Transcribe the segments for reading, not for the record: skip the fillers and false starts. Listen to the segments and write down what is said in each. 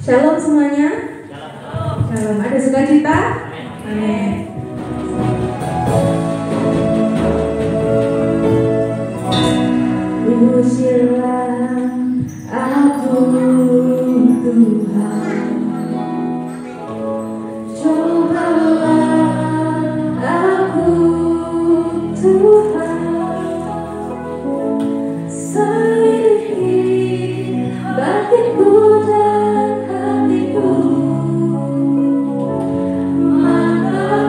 Shalom semuanya. Shalom. Ada sukacita? Amin. Usirlah aku Tuhan, cobalah aku Tuhan, selidiki batinku dan hatiku, mana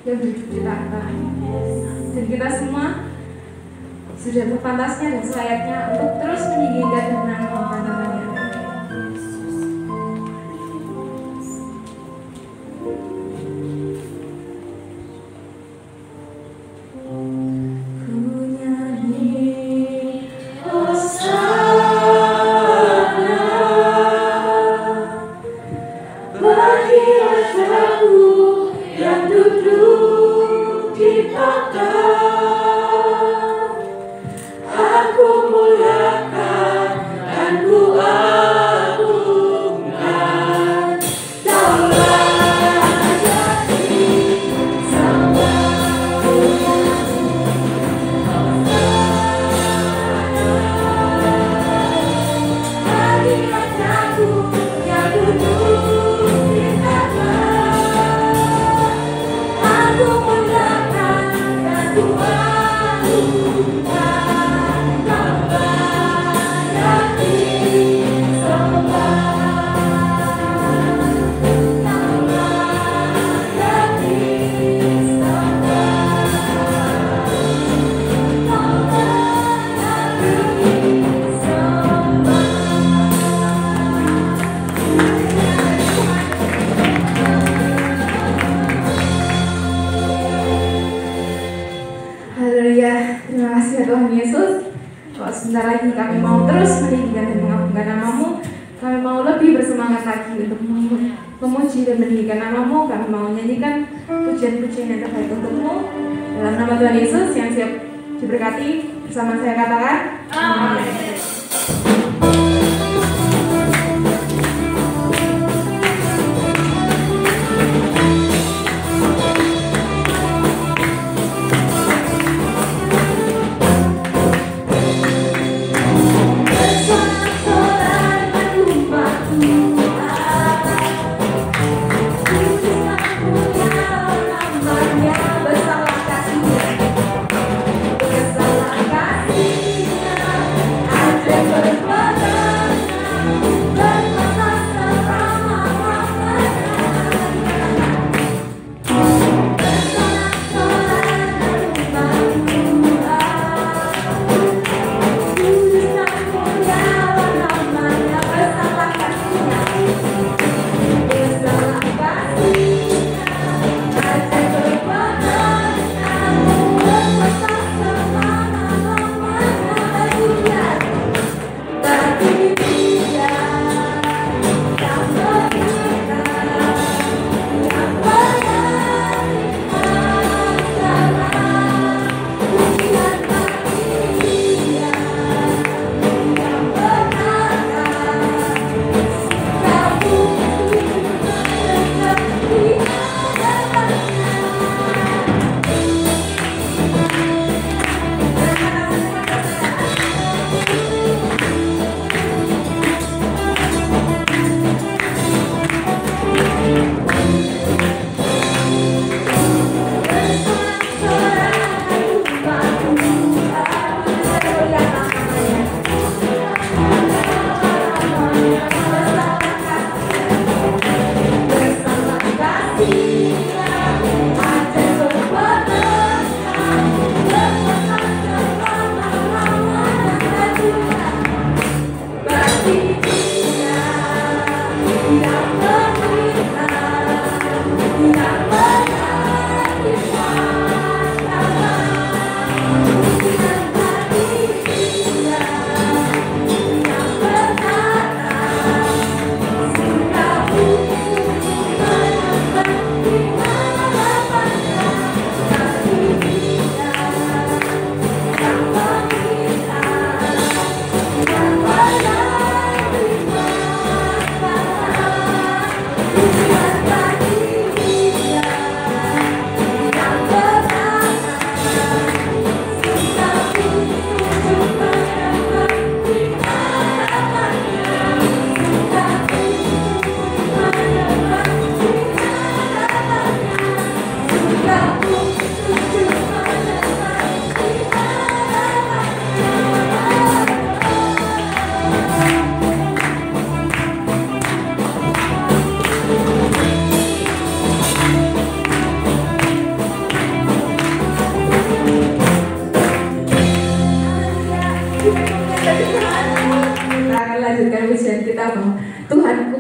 yang bercita-cita. Dan kita semua sudah terpantasnya dan selayaknya untuk terus meninggikan dan menanggung namanya. Sebentar lagi kami mau terus meninggikan dan mengagungkan namamu. Kami mau lebih bersemangat lagi untuk memuji dan meninggikan namamu. Kami mau menyanyikan pujian-pujian yang terbaik untukmu. Dalam nama Tuhan Yesus yang siap diberkati, bersama saya katakan amin.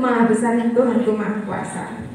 Maha Besar, Tuhanku Maha Kuasa.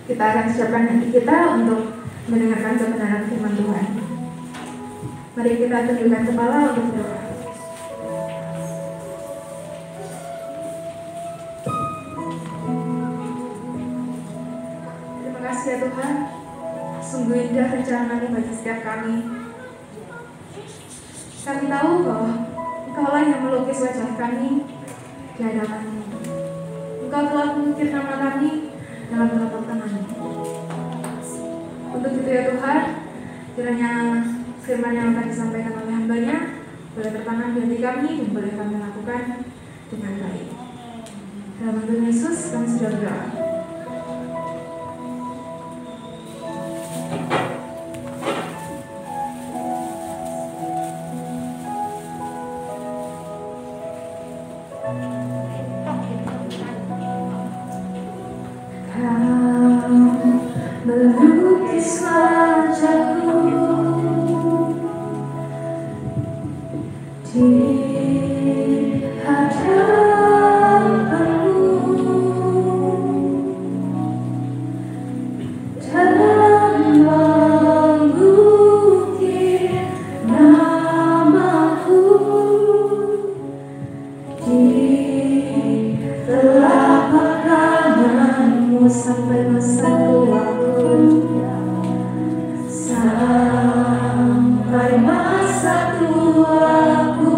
Kita akan siapkan hati kita untuk mendengarkan kebenaran firman Tuhan. Mari kita tundukkan kepala untuk berdoa. Terima kasih ya Tuhan, sungguh indah rencana-Mu bagi setiap kami. Kami tahu bahwa Engkaulah yang melukis wajah kami di hadapan-Mu. Engkau telah mengukir nama kami dalam telapak tangan-Mu. Untuk itu ya Tuhan, kiranya firman yang akan disampaikan oleh hamba-Nya boleh tertanam di hati kami dan boleh kami lakukan dengan baik. Dalam nama Yesus kami sudah berdoa. Melukis wajahku di hadapan-Mu dan mengukir namaku di telapak kanan-Mu sampai masa tuaku. Sampai masa tuaku,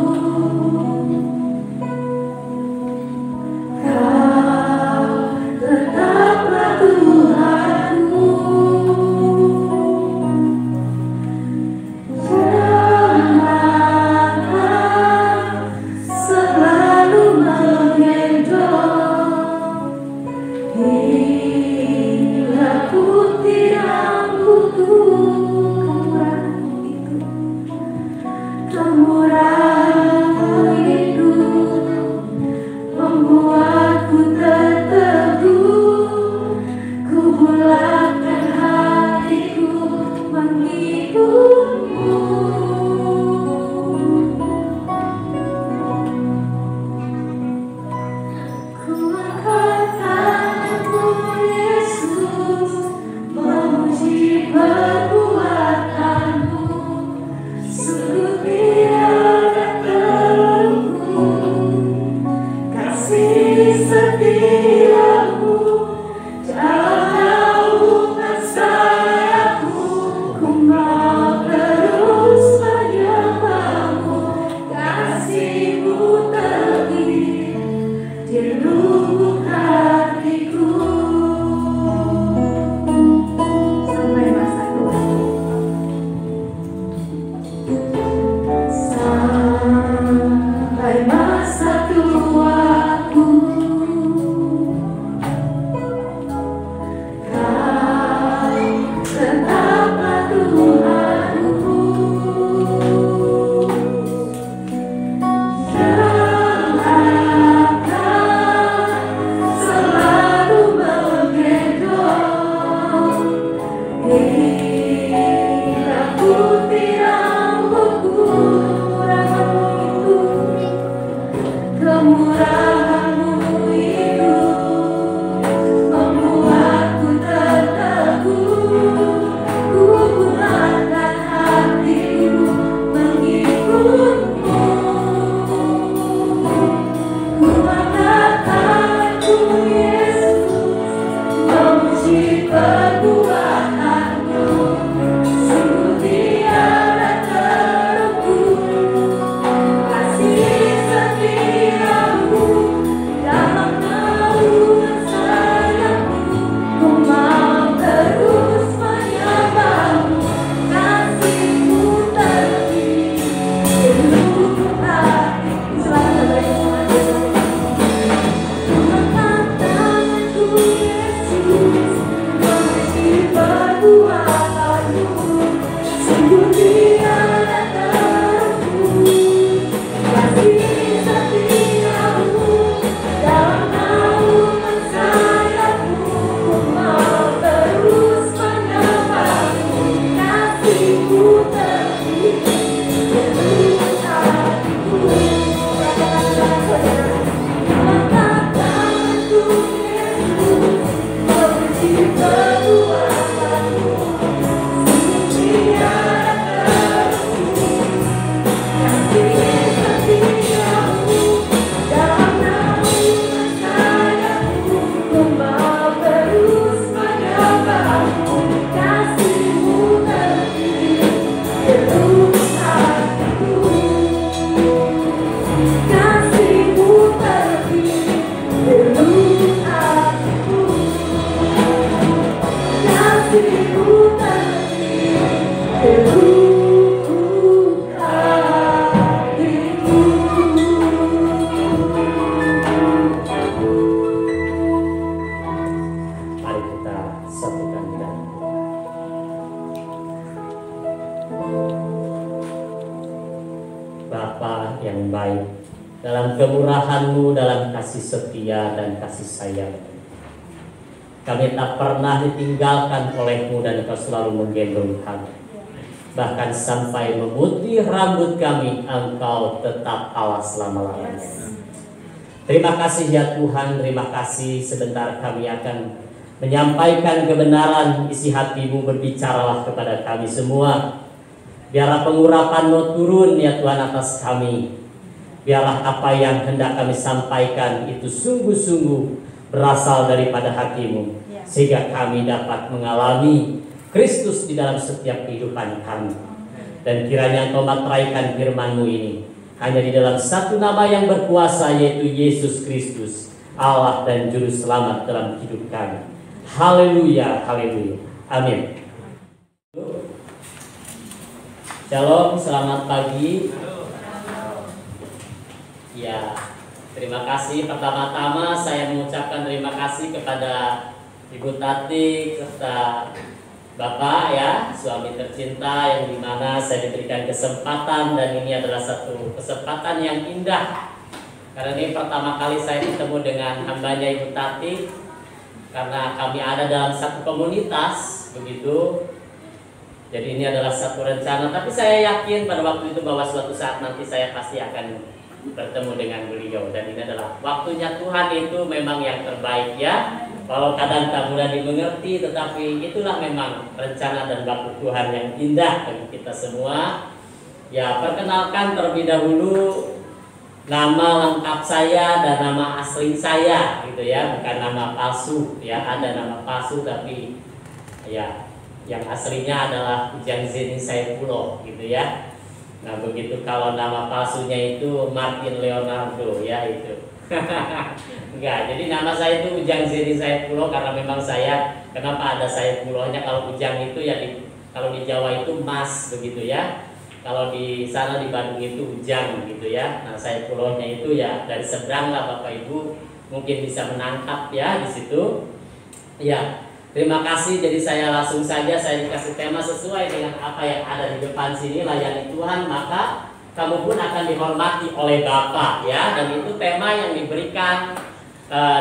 Bapa yang baik, dalam kemurahan-Mu, dalam kasih setia dan kasih sayang, kami tak pernah ditinggalkan oleh-Mu dan Engkau selalu menggendong kami. Bahkan sampai memutih rambut kami, Engkau tetap Allah selama-lamanya. Terima kasih ya Tuhan, terima kasih. Sebentar kami akan menyampaikan kebenaran isi hati-Mu, berbicaralah kepada kami semua. Biarlah pengurapan-Mu turun ya Tuhan atas kami. Biarlah apa yang hendak kami sampaikan itu sungguh-sungguh berasal daripada hati-Mu, sehingga kami dapat mengalami Kristus di dalam setiap kehidupan kami. Dan kiranya Engkau materaikan firman-Mu ini hanya di dalam satu nama yang berkuasa, yaitu Yesus Kristus, Allah dan Juru Selamat dalam hidup kami. Haleluya, haleluya, amin. Shalom, selamat pagi. Ya, terima kasih. Pertama-tama saya mengucapkan terima kasih kepada Ibu Tati serta Bapak ya, suami tercinta yang dimana saya diberikan kesempatan, dan ini adalah satu kesempatan yang indah. Karena ini pertama kali saya bertemu dengan hambanya Ibu Tati. karena kami ada dalam satu komunitas begitu. Jadi ini adalah satu rencana, tapi saya yakin pada waktu itu bahwa suatu saat nanti saya pasti akan bertemu dengan beliau, dan ini adalah waktunya Tuhan. Itu memang yang terbaik ya. Kalau kadang tak mudah dimengerti, tetapi itulah memang rencana dan waktu Tuhan yang indah bagi kita semua. Ya, perkenalkan terlebih dahulu nama lengkap saya dan nama asli saya gitu ya, bukan nama palsu ya. Ada nama palsu tapi ya yang aslinya adalah Ujang Zeni Saifullah gitu ya. Nah begitu, kalau nama palsunya itu Martin Leonardo ya itu. Enggak, jadi nama saya itu Ujang Zeni Saifullah karena memang saya, kenapa ada Saifullahnya? Kalau Ujang itu ya kalau di Jawa itu Mas begitu ya. Kalau di sana di Bandung itu Ujang gitu ya. Nah Saifullahnya itu ya dari seberang lah Bapak Ibu mungkin bisa menangkap ya di situ. Ya, terima kasih. Jadi saya langsung saja, saya dikasih tema sesuai dengan apa yang ada di depan sini, layani Tuhan maka kamu pun akan dihormati oleh Bapa ya. Dan itu tema yang diberikan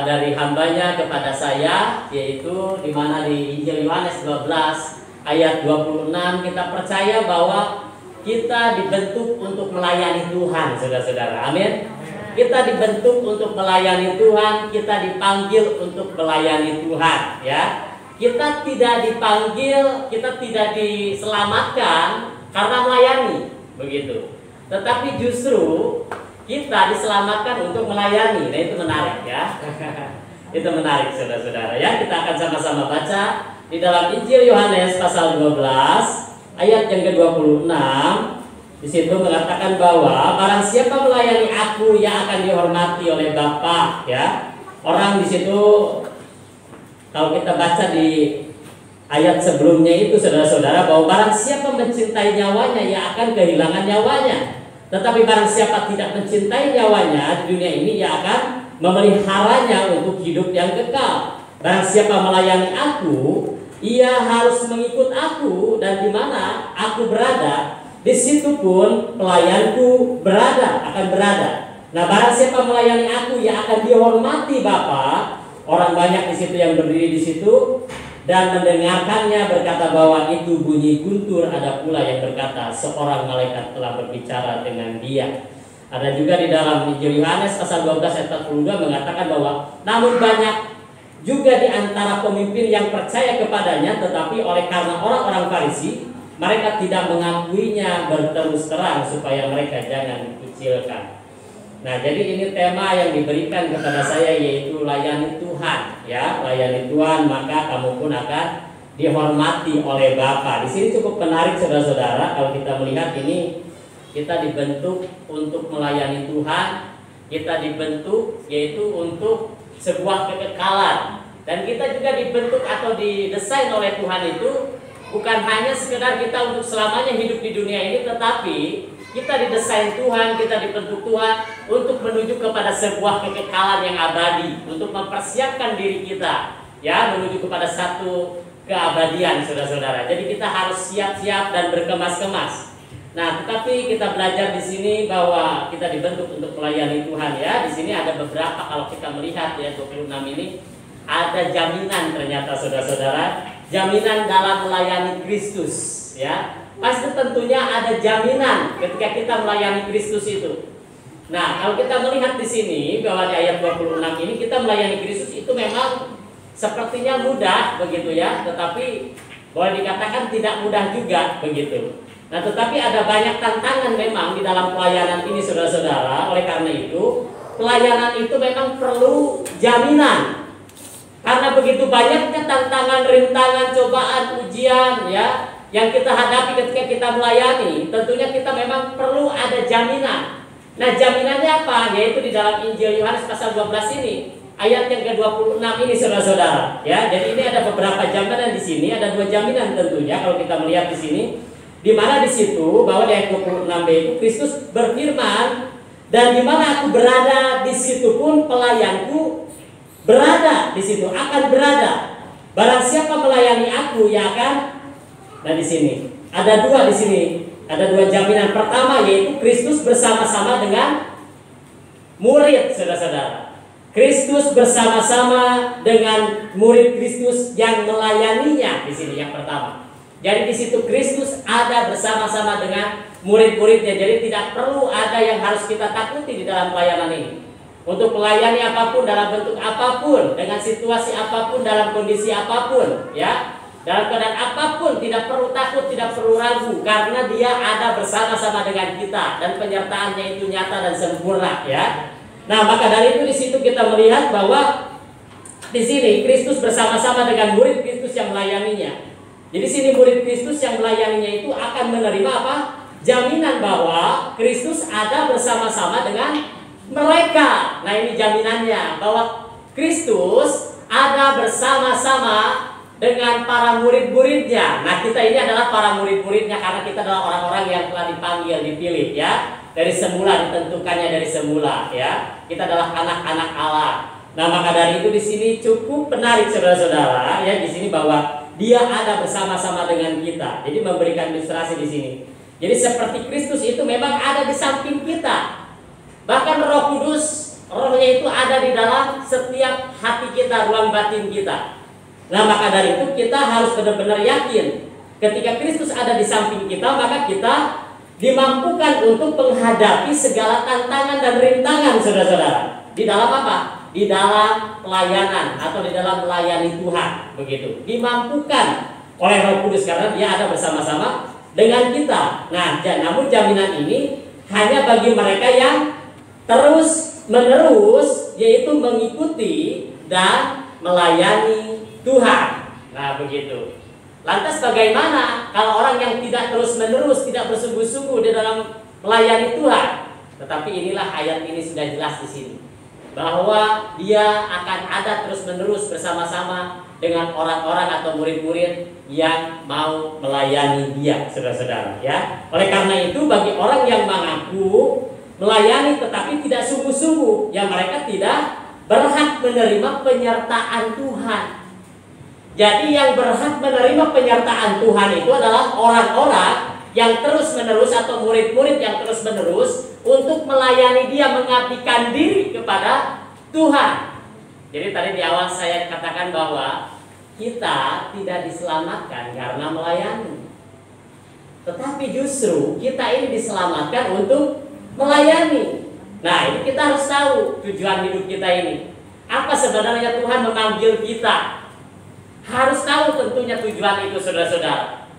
dari hambanya kepada saya, yaitu di mana di Injil Yohanes 12 ayat 26 kita percaya bahwa kita dibentuk untuk melayani Tuhan, saudara-saudara. Amin. Kita dibentuk untuk melayani Tuhan, kita dipanggil untuk melayani Tuhan ya. Kita tidak dipanggil, kita tidak diselamatkan karena melayani begitu. Tetapi justru kita diselamatkan untuk melayani. Nah itu menarik ya. Itu menarik saudara-saudara ya. Kita akan sama-sama baca di dalam Injil Yohanes pasal 12 ayat yang ke-26. Di situ mengatakan bahwa barang siapa melayani aku ia akan dihormati oleh Bapa ya. Orang di situ kalau kita baca di ayat sebelumnya itu saudara-saudara, bahwa barang siapa mencintai nyawanya ia akan kehilangan nyawanya. Tetapi barang siapa tidak mencintai nyawanya di dunia ini ia akan memeliharanya untuk hidup yang kekal. Barang siapa melayani aku ia harus mengikut aku, dan di mana aku berada di situ pun pelayanku akan berada. Nah barang siapa melayani aku ia akan dihormati Bapa. Orang banyak di situ yang berdiri di situ dan mendengarkannya berkata bahwa itu bunyi guntur. Ada pula yang berkata seorang malaikat telah berbicara dengan dia. Ada juga di dalam Injil Yohanes pasal 12 ayat 42 mengatakan bahwa namun banyak juga di antara pemimpin yang percaya kepadanya, tetapi oleh karena orang-orang Farisi mereka tidak mengakuinya berterus terang supaya mereka jangan dikucilkan. Nah jadi ini tema yang diberikan kepada saya, yaitu layani Tuhan ya. Layani Tuhan maka kamu pun akan dihormati oleh Bapa. Di sini cukup menarik saudara-saudara kalau kita melihat ini, kita dibentuk untuk melayani Tuhan, kita dibentuk yaitu untuk sebuah kekekalan, dan kita juga dibentuk atau didesain oleh Tuhan itu bukan hanya sekedar kita untuk selamanya hidup di dunia ini, tetapi kita didesain Tuhan, kita dibentuk Tuhan untuk menuju kepada sebuah kekekalan yang abadi, untuk mempersiapkan diri kita ya menuju kepada satu keabadian saudara-saudara. Jadi kita harus siap-siap dan berkemas-kemas. Nah, tetapi kita belajar di sini bahwa kita dibentuk untuk melayani Tuhan ya. Di sini ada beberapa, kalau kita melihat ya 26 ini ada jaminan ternyata saudara-saudara, jaminan dalam melayani Kristus ya. Pasti tentunya ada jaminan ketika kita melayani Kristus itu. Nah, kalau kita melihat di sini bahwa di ayat 26 ini kita melayani Kristus itu memang sepertinya mudah begitu ya, tetapi boleh dikatakan tidak mudah juga begitu. Nah, tetapi ada banyak tantangan memang di dalam pelayanan ini saudara-saudara. Oleh karena itu, pelayanan itu memang perlu jaminan. Karena begitu banyaknya tantangan, rintangan, cobaan, ujian ya yang kita hadapi ketika kita melayani, tentunya kita memang perlu ada jaminan. Nah, jaminannya apa? Yaitu di dalam Injil Yohanes pasal 12 ini, ayat yang ke-26 ini saudara-saudara. Ya, jadi ini ada beberapa jaminan di sini, ada 2 jaminan tentunya kalau kita melihat di sini. Di mana di situ bahwa di ayat 26b itu Kristus berfirman, dan di mana aku berada di situ pun pelayanku berada di situ, akan berada. Barang siapa melayani aku ya akan. Nah di sini ada 2 di sini, ada 2 jaminan. Pertama yaitu Kristus bersama-sama dengan murid saudara-saudara. Kristus bersama-sama dengan murid Kristus yang melayaninya di sini yang pertama. Jadi di situ Kristus ada bersama-sama dengan murid-muridnya. Jadi tidak perlu ada yang harus kita takuti di dalam pelayanan ini. Untuk melayani apapun dalam bentuk apapun, dengan situasi apapun, dalam kondisi apapun, ya. Dalam keadaan apapun tidak perlu takut, tidak perlu ragu, karena Dia ada bersama-sama dengan kita dan penyertaannya itu nyata dan sempurna, ya. Nah, maka dari itu di situ kita melihat bahwa di sini Kristus bersama-sama dengan murid Kristus yang melayaninya. Jadi sini murid Kristus yang melayaninya itu akan menerima apa? Jaminan bahwa Kristus ada bersama-sama dengan mereka. Nah, ini jaminannya bahwa Kristus ada bersama-sama dengan para murid-muridnya. Nah, kita ini adalah para murid-muridnya karena kita adalah orang-orang yang telah dipanggil, dipilih, ya. Dari semula, ditentukannya dari semula, ya. Kita adalah anak-anak Allah. Nah, maka dari itu di sini cukup menarik saudara-saudara, ya, di sini bahwa Dia ada bersama-sama dengan kita. Jadi memberikan ilustrasi di sini. Jadi seperti Kristus itu memang ada di samping kita. Bahkan Roh Kudus, Rohnya itu ada di dalam setiap hati kita, ruang batin kita. Nah, maka dari itu kita harus benar-benar yakin ketika Kristus ada di samping kita, maka kita dimampukan untuk menghadapi segala tantangan dan rintangan, saudara-saudara. Di dalam apa? Di dalam pelayanan atau di dalam melayani Tuhan, begitu. Dimampukan oleh Roh Kudus karena Dia ada bersama-sama dengan kita. Nah, namun jaminan ini hanya bagi mereka yang terus-menerus, yaitu mengikuti dan melayani Tuhan. Nah, begitu. Lantas bagaimana kalau orang yang tidak terus-menerus, tidak bersungguh-sungguh di dalam melayani Tuhan? Tetapi inilah ayat ini sudah jelas di sini, bahwa Dia akan ada terus-menerus bersama-sama dengan orang-orang atau murid-murid yang mau melayani Dia, saudara-saudara, ya. Oleh karena itu bagi orang yang mengaku melayani tetapi tidak sungguh-sungguh, ya mereka tidak berhak menerima penyertaan Tuhan. Jadi yang berhak menerima penyertaan Tuhan itu adalah orang-orang yang terus-menerus atau murid-murid yang terus-menerus untuk melayani Dia, mengabdikan diri kepada Tuhan. Jadi tadi di awal saya katakan bahwa kita tidak diselamatkan karena melayani, tetapi justru kita ini diselamatkan untuk melayani. Nah, ini kita harus tahu tujuan hidup kita ini. Apa sebenarnya Tuhan memanggil kita? Harus tahu tentunya tujuan itu, saudara-saudara.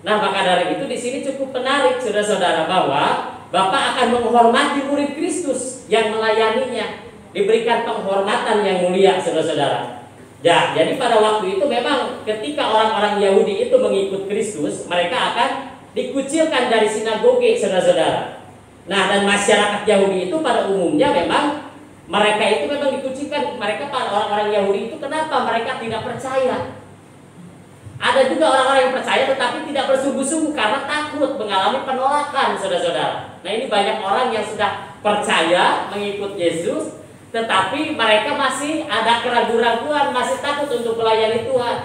Nah, maka dari itu di sini cukup menarik, saudara-saudara, bahwa Bapak akan menghormati murid Kristus yang melayaninya, diberikan penghormatan yang mulia, saudara-saudara. Ya, jadi pada waktu itu memang ketika orang-orang Yahudi itu mengikut Kristus, mereka akan dikucilkan dari sinagoge, saudara-saudara. Nah, dan masyarakat Yahudi itu pada umumnya memang mereka itu memang dikucilkan. Mereka para orang-orang Yahudi itu kenapa mereka tidak percaya? Ada juga orang-orang yang percaya tetapi tidak bersungguh-sungguh karena takut mengalami penolakan, saudara-saudara. Nah, ini banyak orang yang sudah percaya mengikut Yesus, tetapi mereka masih ada keraguan-raguan, masih takut untuk melayani Tuhan.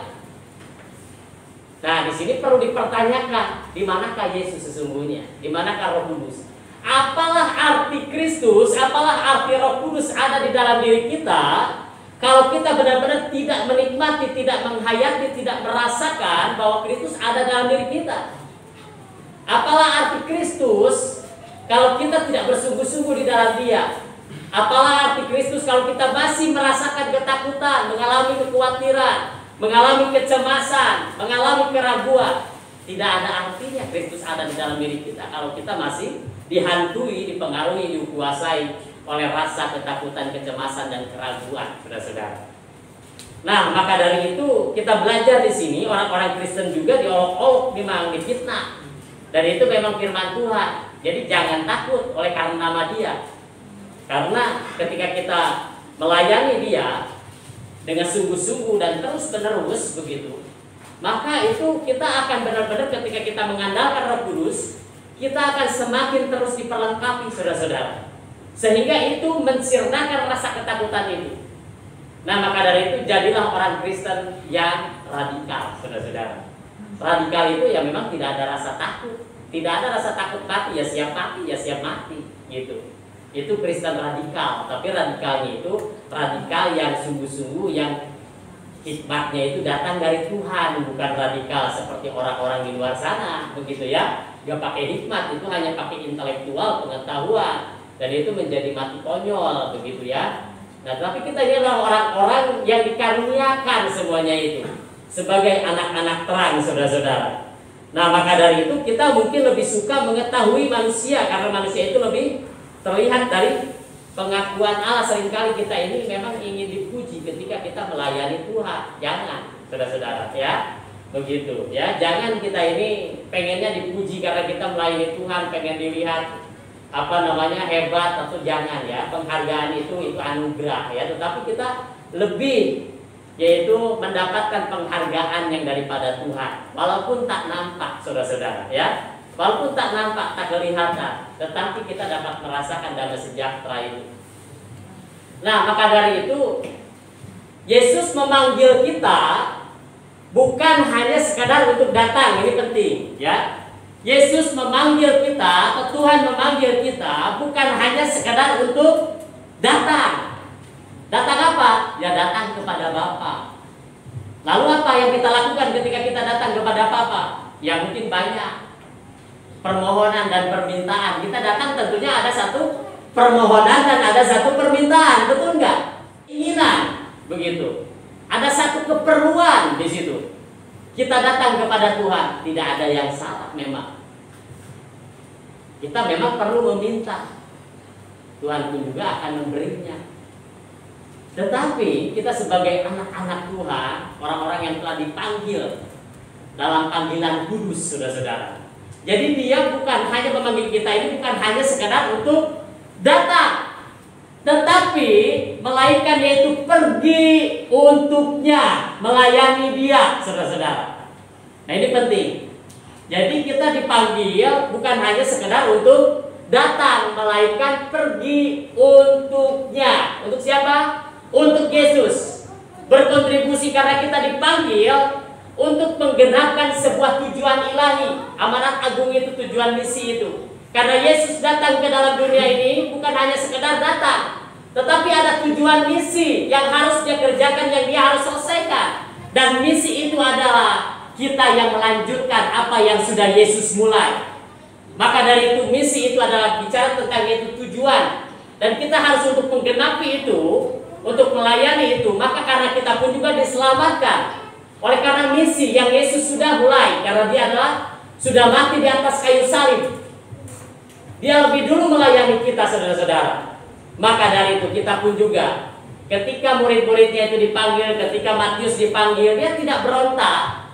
Nah, di sini perlu dipertanyakan, di manakah Yesus sesungguhnya? Di manakah Roh Kudus? Apalah arti Kristus, apalah arti Roh Kudus ada di dalam diri kita kalau kita benar-benar tidak menikmati, tidak menghayati, tidak merasakan bahwa Kristus ada dalam diri kita? Apalah arti Kristus kalau kita tidak bersungguh-sungguh di dalam Dia? Apalah arti Kristus kalau kita masih merasakan ketakutan, mengalami kekhawatiran, mengalami kecemasan, mengalami keraguan? Tidak ada artinya Kristus ada di dalam diri kita kalau kita masih dihantui, dipengaruhi, dikuasai oleh rasa ketakutan, kecemasan, dan keraguan, saudara-saudara. Nah, maka dari itu kita belajar di sini orang-orang Kristen juga diolok-olok, memang difitnah. Dan itu memang firman Tuhan. Jadi jangan takut oleh karena nama Dia. Karena ketika kita melayani Dia dengan sungguh-sungguh dan terus-menerus begitu, maka itu kita akan benar-benar ketika kita mengandalkan Roh Kudus, kita akan semakin terus diperlengkapi, saudara-saudara, sehingga itu mensirnakan rasa ketakutan itu. Nah, maka dari itu jadilah orang Kristen yang radikal, saudara-saudara. Radikal itu ya memang tidak ada rasa takut, tidak ada rasa takut mati, ya siap mati, ya siap mati, gitu. Itu Kristen radikal, tapi radikalnya itu radikal yang sungguh-sungguh, yang hikmatnya itu datang dari Tuhan, bukan radikal seperti orang-orang di luar sana, begitu ya. Gak pakai hikmat, itu hanya pakai intelektual, pengetahuan, dan itu menjadi mati konyol, begitu ya. Nah, tapi kita ini adalah orang-orang yang dikaruniakan semuanya itu sebagai anak-anak terang, saudara-saudara. Nah, maka dari itu kita mungkin lebih suka mengetahui manusia, karena manusia itu lebih terlihat dari pengakuan Allah. Seringkali kita ini memang ingin dipuji ketika kita melayani Tuhan. Jangan, saudara-saudara, ya. Begitu, ya. Jangan kita ini pengennya dipuji karena kita melayani Tuhan, pengen dilihat hebat, atau jangan, ya. Penghargaan itu anugerah, ya. Tetapi kita lebih yaitu mendapatkan penghargaan yang daripada Tuhan, walaupun tak nampak, saudara-saudara, ya. Walaupun tak nampak, tak kelihatan, tetapi kita dapat merasakan damai sejahtera itu. Nah, maka dari itu Yesus memanggil kita bukan hanya sekadar untuk datang, ini penting, ya. Yesus memanggil kita, atau Tuhan memanggil kita bukan hanya sekadar untuk datang. Datang apa? Ya, datang kepada Bapa. Lalu apa yang kita lakukan ketika kita datang kepada Bapa? Ya, mungkin banyak permohonan dan permintaan. Kita datang tentunya ada satu permohonan dan ada satu permintaan, betul nggak? Keinginan, begitu. Ada satu keperluan di situ. Kita datang kepada Tuhan, tidak ada yang salah memang. Kita memang perlu meminta. Tuhan pun juga akan memberinya. Tetapi kita sebagai anak-anak Tuhan, orang-orang yang telah dipanggil dalam panggilan kudus, saudara-saudara. Jadi dia bukan hanya memanggil kita ini bukan hanya sekadar untuk datang, tetapi melainkan yaitu pergi untuknya melayani dia, saudara-saudara. Nah, ini penting. Jadi kita dipanggil bukan hanya sekedar untuk datang, melainkan pergi untuknya. Untuk siapa? Untuk Yesus. Berkontribusi karena kita dipanggil untuk menggenapkan sebuah tujuan ilahi. Amanat agung itu, tujuan misi itu. Karena Yesus datang ke dalam dunia ini bukan hanya sekedar datang, tetapi ada tujuan misi yang harus dia kerjakan, yang dia harus selesaikan. Dan misi itu adalah kita yang melanjutkan apa yang sudah Yesus mulai. Maka dari itu misi itu adalah bicara tentang itu tujuan. Dan kita harus untuk menggenapi itu, untuk melayani itu. Maka karena kita pun juga diselamatkan oleh karena misi yang Yesus sudah mulai. Karena dia adalah sudah mati di atas kayu salib. Dia lebih dulu melayani kita, saudara-saudara. Maka dari itu kita pun juga, ketika murid-muridnya itu dipanggil, ketika Matius dipanggil, dia tidak berontak.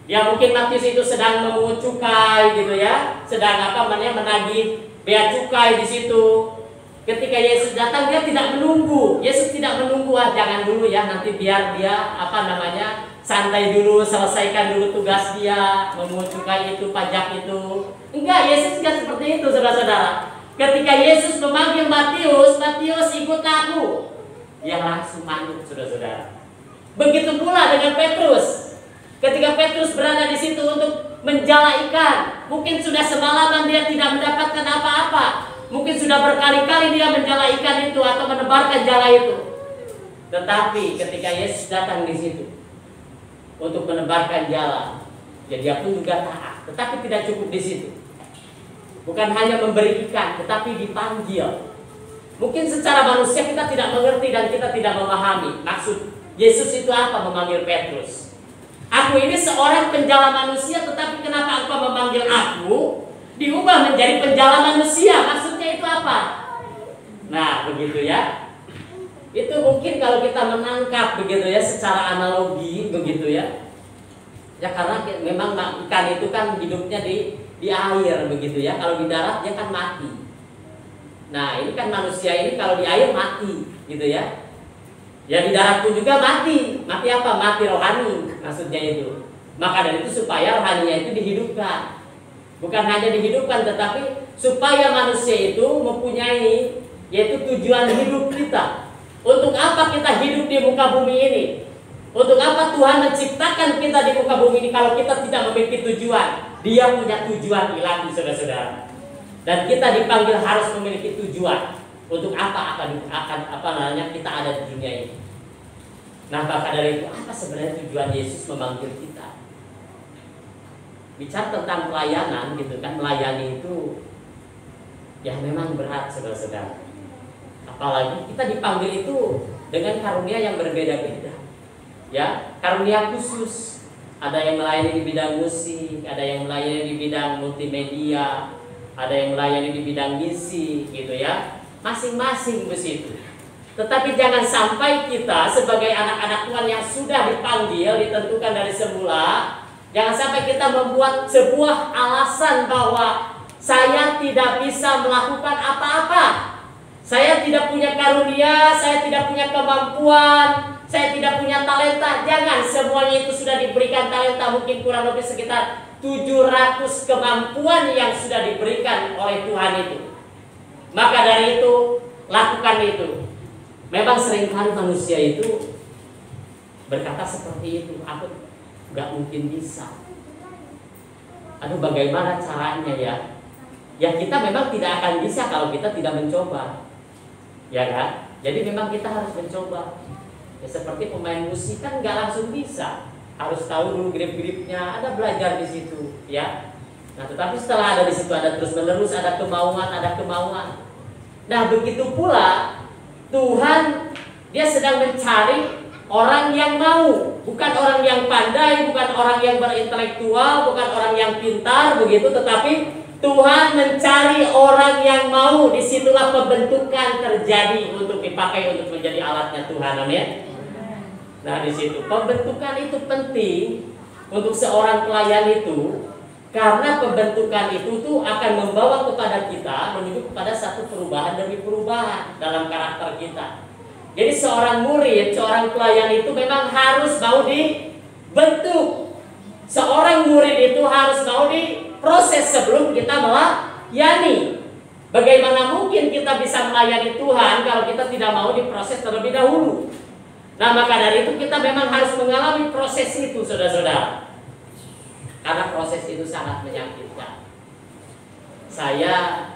Ya, mungkin Matius itu sedang memungut cukai gitu ya, sedang menagih bea cukai di situ. Ketika Yesus datang, dia tidak menunggu. Yesus tidak menunggu, jangan dulu ya, nanti biar dia santai dulu, selesaikan dulu tugas dia, memungut cukai itu, pajak itu. Enggak, Yesus tidak seperti itu, saudara-saudara. Ketika Yesus memanggil Matius, Matius ikutlah aku. Dia langsung manut, saudara-saudara. Begitu pula dengan Petrus. Ketika Petrus berada di situ untuk menjala ikan, mungkin sudah semalaman dia tidak mendapatkan apa-apa. Mungkin sudah berkali-kali dia menjala ikan itu atau menebarkan jala itu. Tetapi ketika Yesus datang di situ untuk menebarkan jala, ya dia pun juga taat. Tetapi tidak cukup di situ. Bukan hanya memberi ikan, tetapi dipanggil. Mungkin secara manusia kita tidak mengerti dan kita tidak memahami maksud Yesus itu apa memanggil Petrus. Aku ini seorang penjala manusia, tetapi kenapa engkau memanggil aku? Diubah menjadi penjala manusia. Maksudnya itu apa? Nah, begitu ya. Itu mungkin kalau kita menangkap begitu ya, secara analogi begitu ya. Ya karena memang ikan itu kan hidupnya di air begitu ya. Kalau di darat dia kan mati. Nah, ini kan manusia ini kalau di air mati gitu ya. Ya di darat pun juga mati. Mati apa? Mati rohani maksudnya itu. Maka dari itu supaya rohaninya itu dihidupkan. Bukan hanya dihidupkan, tetapi supaya manusia itu mempunyai yaitu tujuan hidup kita. Untuk apa kita hidup di muka bumi ini? Untuk apa Tuhan menciptakan kita di muka bumi ini kalau kita tidak memiliki tujuan? Dia punya tujuan ilahi, saudara-saudara. Dan kita dipanggil harus memiliki tujuan. Untuk apa kita ada di dunia ini? Nah, maka dari itu apa sebenarnya tujuan Yesus memanggil kita? Bicara tentang pelayanan gitu kan, melayani itu ya memang berat saudara-saudara. Apalagi kita dipanggil itu dengan karunia yang berbeda-beda. Ya, karunia khusus. Ada yang melayani di bidang musik, ada yang melayani di bidang multimedia, ada yang melayani di bidang misi gitu ya. Masing-masing begitu. Tetapi jangan sampai kita sebagai anak-anak Tuhan yang sudah dipanggil, ditentukan dari semula, jangan sampai kita membuat sebuah alasan bahwa saya tidak bisa melakukan apa-apa. Saya tidak punya karunia, saya tidak punya kemampuan, saya tidak punya talenta. Jangan, semuanya itu sudah diberikan talenta, mungkin kurang lebih sekitar 700 kemampuan yang sudah diberikan oleh Tuhan itu. Maka dari itu, lakukan itu. Memang seringkali manusia itu berkata seperti itu, aku gak mungkin bisa. Aduh, bagaimana caranya ya? Ya kita memang tidak akan bisa kalau kita tidak mencoba. Ya kan? Jadi memang kita harus mencoba. Ya seperti pemain musik kan gak langsung bisa. Harus tahu dulu grip-gripnya, ada belajar di situ, ya. Nah, tetapi setelah ada di situ ada terus-menerus, ada kemauan. Nah, begitu pula Tuhan, dia sedang mencari orang yang mau, bukan orang yang pandai, bukan orang yang berintelektual, bukan orang yang pintar begitu, tetapi Tuhan mencari orang yang mau. Disitulah pembentukan terjadi untuk dipakai untuk menjadi alatnya Tuhan, amin. Nah, di situ pembentukan itu penting untuk seorang pelayan itu, karena pembentukan itu tuh akan membawa kepada kita menuju kepada satu perubahan demi perubahan dalam karakter kita. Jadi seorang murid, seorang pelayan itu memang harus mau dibentuk. Seorang murid itu harus mau diproses sebelum kita melayani. Bagaimana mungkin kita bisa melayani Tuhan kalau kita tidak mau diproses terlebih dahulu? Nah, maka dari itu kita memang harus mengalami proses itu, saudara-saudara. Karena proses itu sangat menyakitkan. Saya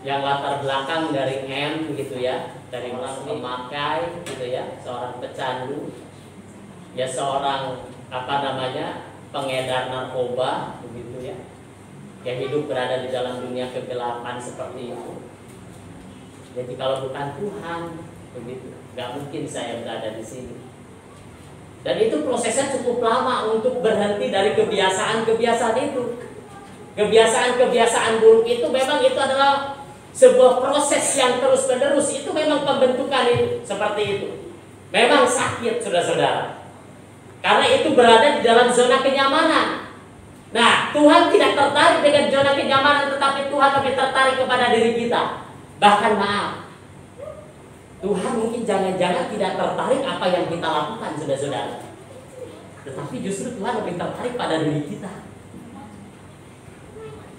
yang latar belakang dari begitu ya, dari orang pemakai gitu ya, seorang pecandu, ya seorang pengedar narkoba begitu ya, yang hidup berada di dalam dunia kegelapan seperti itu. Jadi kalau bukan Tuhan begitu, gak mungkin saya berada di sini. Dan itu prosesnya cukup lama untuk berhenti dari kebiasaan-kebiasaan itu. Kebiasaan-kebiasaan buruk itu memang itu adalah sebuah proses yang terus-menerus. Itu memang pembentukan itu seperti itu. Memang sakit, saudara-saudara. Karena itu berada di dalam zona kenyamanan. Nah, Tuhan tidak tertarik dengan zona kenyamanan, tetapi Tuhan lebih tertarik kepada diri kita. Bahkan maaf, Tuhan mungkin jangan-jangan tidak tertarik apa yang kita lakukan, saudara-saudara. Tetapi justru Tuhan lebih tertarik pada diri kita.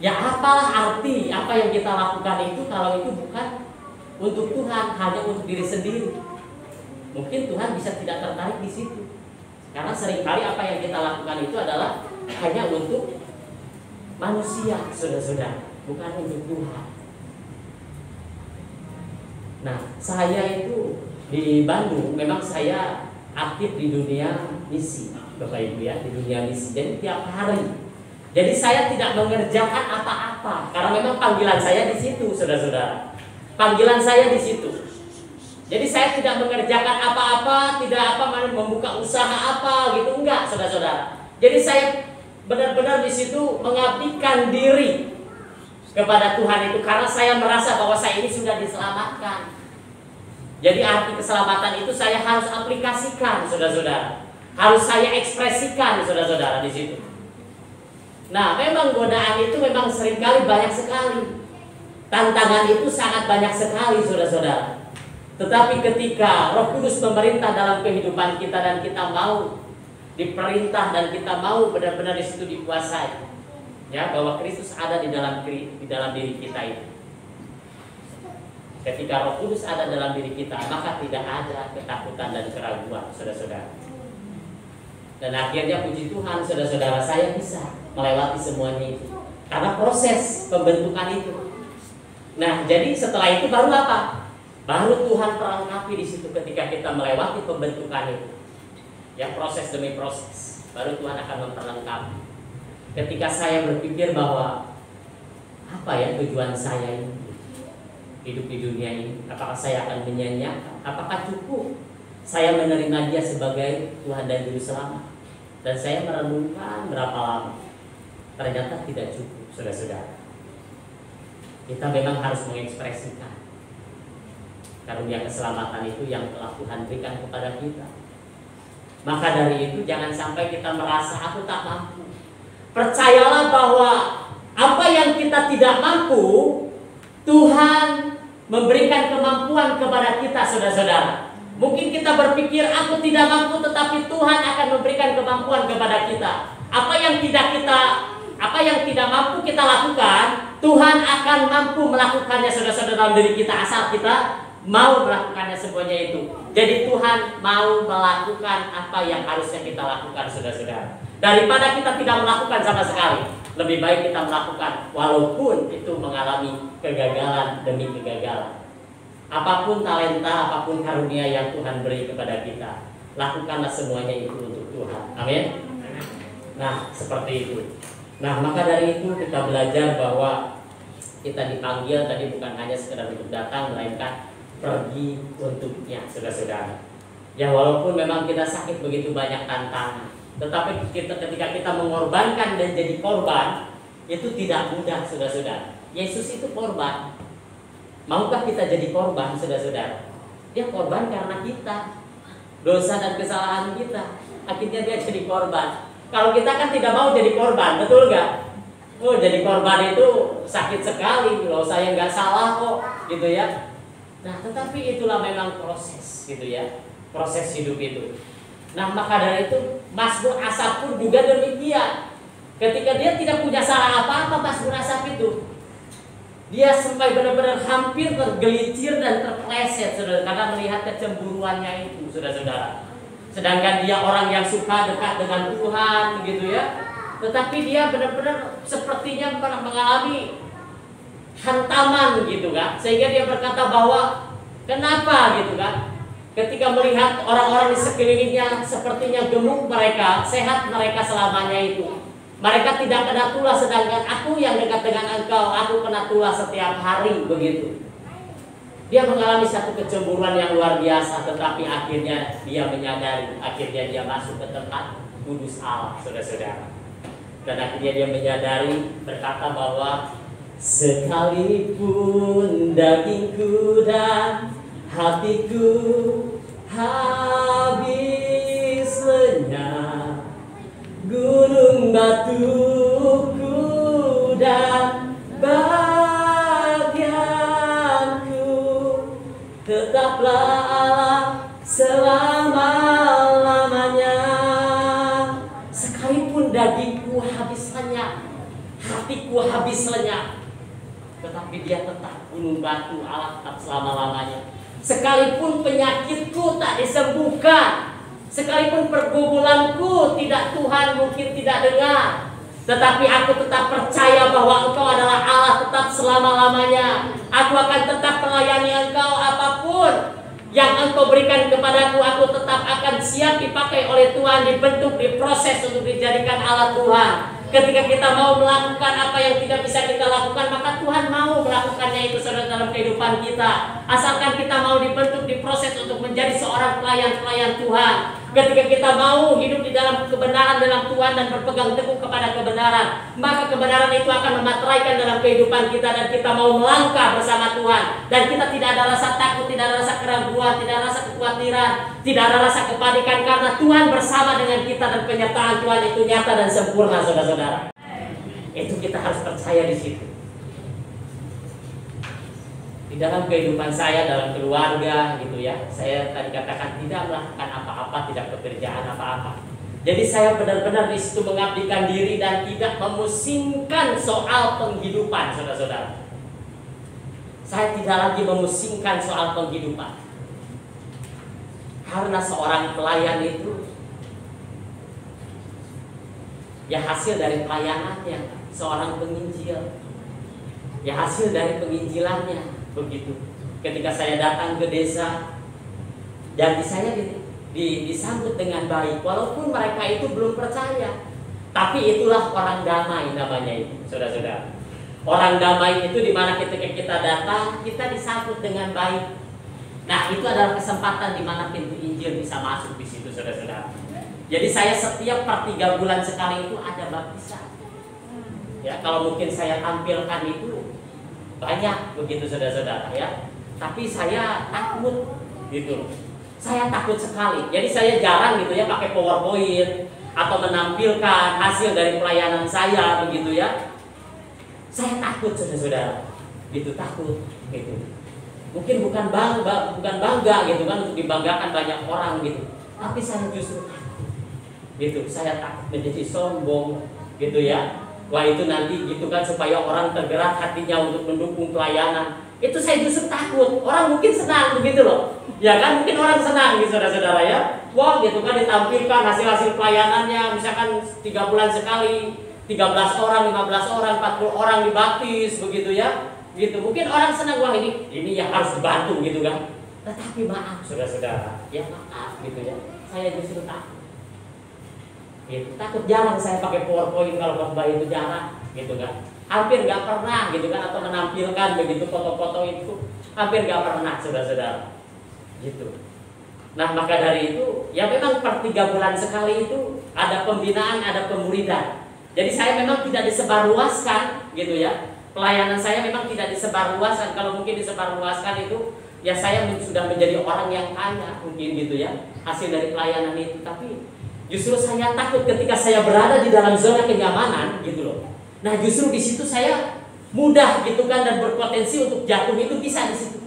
Ya apalah arti apa yang kita lakukan itu kalau itu bukan untuk Tuhan, hanya untuk diri sendiri. Mungkin Tuhan bisa tidak tertarik di situ. Karena seringkali apa yang kita lakukan itu adalah hanya untuk manusia, saudara-saudara, bukan untuk Tuhan. Nah, saya itu di Bandung, memang saya aktif di dunia misi, Bapak Ibu ya, di dunia misi. Jadi tiap hari. Jadi saya tidak mengerjakan apa-apa, karena memang panggilan saya di situ, saudara-saudara. Panggilan saya di situ. Jadi saya tidak mengerjakan apa-apa, tidak membuka usaha apa gitu, enggak, saudara-saudara. Jadi saya benar-benar di situ mengabdikan diri kepada Tuhan itu, karena saya merasa bahwa saya ini sudah diselamatkan. Jadi arti keselamatan itu saya harus aplikasikan, saudara-saudara. Harus saya ekspresikan, saudara-saudara, di situ. Nah, memang godaan itu memang seringkali banyak sekali. Tantangan itu sangat banyak sekali, saudara-saudara. Tetapi ketika Roh Kudus memerintah dalam kehidupan kita dan kita mau diperintah dan kita mau benar-benar di situ dikuasai, ya, bahwa Kristus ada di dalam diri kita itu. Ketika Roh Kudus ada dalam diri kita, maka tidak ada ketakutan dan keraguan, saudara-saudara. Dan akhirnya puji Tuhan, saudara-saudara, saya bisa melewati semuanya itu karena proses pembentukan itu. Nah, jadi setelah itu baru apa? Baru Tuhan perlengkapi di situ ketika kita melewati pembentukan itu. Ya, proses demi proses. Baru Tuhan akan memperlengkapi. Ketika saya berpikir bahwa apa ya tujuan saya ini hidup di dunia ini, apakah saya akan menyanyiakan? Apakah cukup saya menerima Dia sebagai Tuhan dan Juru Selamat? Dan saya merenungkan berapa lama, ternyata tidak cukup, saudara-saudara. Kita memang harus mengekspresikan karunia keselamatan itu yang telah Tuhan berikan kepada kita. Maka dari itu jangan sampai kita merasa aku tak mampu. Percayalah bahwa apa yang kita tidak mampu, Tuhan memberikan kemampuan kepada kita, saudara-saudara. Mungkin kita berpikir aku tidak mampu, tetapi Tuhan akan memberikan kemampuan kepada kita. Apa yang tidak mampu kita lakukan, Tuhan akan mampu melakukannya, saudara-saudara, dalam diri kita, asal kita mau melakukannya semuanya itu. Jadi Tuhan mau melakukan apa yang harusnya kita lakukan, saudara-saudara. Daripada kita tidak melakukan sama sekali, lebih baik kita melakukan walaupun itu mengalami kegagalan demi kegagalan. Apapun talenta, apapun karunia yang Tuhan beri kepada kita, lakukanlah semuanya itu untuk Tuhan. Amin. Nah, seperti itu. Nah, maka dari itu kita belajar bahwa kita dipanggil tadi bukan hanya sekedar untuk datang, melainkan pergi untuknya, saudara-saudara. Ya, walaupun memang kita sakit begitu banyak tantangan, tetapi ketika kita mengorbankan dan jadi korban, itu tidak mudah, saudara-saudara. Yesus itu korban. Maukah kita jadi korban, saudara-saudara? Dia korban karena kita, dosa dan kesalahan kita. Akhirnya dia jadi korban. Kalau kita kan tidak mau jadi korban, betul gak? Oh, jadi korban itu sakit sekali. Loh, saya nggak salah kok, gitu ya. Nah, tetapi itulah memang proses, gitu ya. Proses hidup itu. Nah, maka dari itu Mazmur Asaf pun juga demikian. Ketika dia tidak punya salah apa-apa, Mazmur Asaf itu, dia sampai benar-benar hampir tergelincir dan terpeleset, saudara, karena melihat kecemburuannya itu, saudara-saudara. Sedangkan dia orang yang suka dekat dengan Tuhan, gitu ya. Tetapi dia benar-benar sepertinya mengalami hantaman, gitu kan. Sehingga dia berkata bahwa kenapa, gitu kan. Ketika melihat orang-orang di sekelilingnya sepertinya gemuk mereka, sehat mereka selamanya itu. Mereka tidak kena tulah, sedangkan aku yang dekat dengan engkau, aku kena tulah setiap hari, begitu. Dia mengalami satu kecemburuan yang luar biasa, tetapi akhirnya dia menyadari, akhirnya dia masuk ke tempat kudus Allah, saudara-saudara. Dan akhirnya dia menyadari, berkata bahwa sekalipun dagingku dan hatiku habis lenyap, gunung batuku dan bagianku, tetaplah Allah selama-lamanya. Sekalipun dagingku habis lenyap, hatiku habis lenyap, tetapi dia tetap gunung batu, Allah tetap selama-lamanya. Sekalipun penyakitku tak disembuhkan, sekalipun pergumulanku Tuhan mungkin tidak dengar, tetapi aku tetap percaya bahwa Engkau adalah Allah tetap selama-lamanya. Aku akan tetap melayani Engkau, apapun yang Engkau berikan kepadaku, aku tetap akan siap dipakai oleh Tuhan, dibentuk, diproses untuk dijadikan Allah Tuhan. Ketika kita mau melakukan apa yang tidak bisa kita lakukan, maka Tuhan mau melakukannya itu, saudara, dalam kehidupan kita. Asalkan kita mau dibentuk, diproses untuk menjadi seorang pelayan-pelayan Tuhan. Ketika kita mau hidup di dalam kebenaran dalam Tuhan dan berpegang teguh kepada kebenaran, maka kebenaran itu akan memateraikan dalam kehidupan kita, dan kita mau melangkah bersama Tuhan. Dan kita tidak ada rasa takut, tidak ada rasa keraguan, tidak ada rasa kekhawatiran, tidak ada rasa kepanikan, karena Tuhan bersama dengan kita dan penyertaan Tuhan itu nyata dan sempurna, saudara-saudara. Itu kita harus percaya di situ. Di dalam kehidupan saya, dalam keluarga, gitu ya, saya tadi katakan tidak melakukan apa-apa, tidak pekerjaan apa-apa. Jadi saya benar-benar di situ mengabdikan diri dan tidak memusingkan soal penghidupan, saudara-saudara. Saya tidak lagi memusingkan soal penghidupan, karena seorang pelayan itu ya hasil dari pelayanannya, seorang penginjil. Ya hasil dari penginjilannya begitu. Ketika saya datang ke desa dan saya disambut dengan baik, walaupun mereka itu belum percaya, tapi itulah orang damai namanya itu, saudara-saudara. Orang damai itu dimana ketika kita datang, kita disambut dengan baik. Nah, itu adalah kesempatan dimana pintu Injil bisa masuk di situ, saudara-saudara. Jadi saya setiap per 3 bulan sekali itu ada baptisan. Ya, kalau mungkin saya tampilkan itu banyak begitu, saudara-saudara ya. Tapi saya takut gitu. Saya takut sekali. Jadi saya jarang gitu ya pakai PowerPoint atau menampilkan hasil dari pelayanan saya begitu ya. Saya takut, saudara-saudara. Gitu, takut gitu. Mungkin bukan bangga gitu kan untuk dibanggakan banyak orang gitu. Tapi saya justru takut. Gitu. Saya takut menjadi sombong gitu ya. Wah, itu nanti gitu kan supaya orang tergerak hatinya untuk mendukung pelayanan. Itu saya justru takut. Orang mungkin senang begitu loh. Ya kan, mungkin orang senang gitu, saudara-saudara ya. Wah, gitu kan ditampilkan hasil-hasil pelayanannya, misalkan 3 bulan sekali, 13 orang, 15 orang, 40 orang dibaptis begitu ya. Gitu. Mungkin orang senang, wah ini yang harus dibantu gitu kan. Tetapi maaf, saudara-saudara, ya maaf gitu ya. Saya justru takut. Gitu. Takut, jarang saya pakai PowerPoint kalau khotbah itu, jarang gitu kan. Hampir nggak pernah gitu kan, atau menampilkan begitu foto-foto itu hampir nggak pernah, saudara-saudara. Gitu. Nah, maka dari itu ya memang per 3 bulan sekali itu ada pembinaan, ada pemuridan. Jadi saya memang tidak disebarluaskan gitu ya. Pelayanan saya memang tidak disebarluaskan. Kalau mungkin disebarluaskan itu ya saya sudah menjadi orang yang kaya mungkin gitu ya, hasil dari pelayanan itu. Tapi justru saya takut ketika saya berada di dalam zona kenyamanan gitu loh. Nah, justru di situ saya mudah gitu kan, dan berpotensi untuk jatuh itu bisa di situ.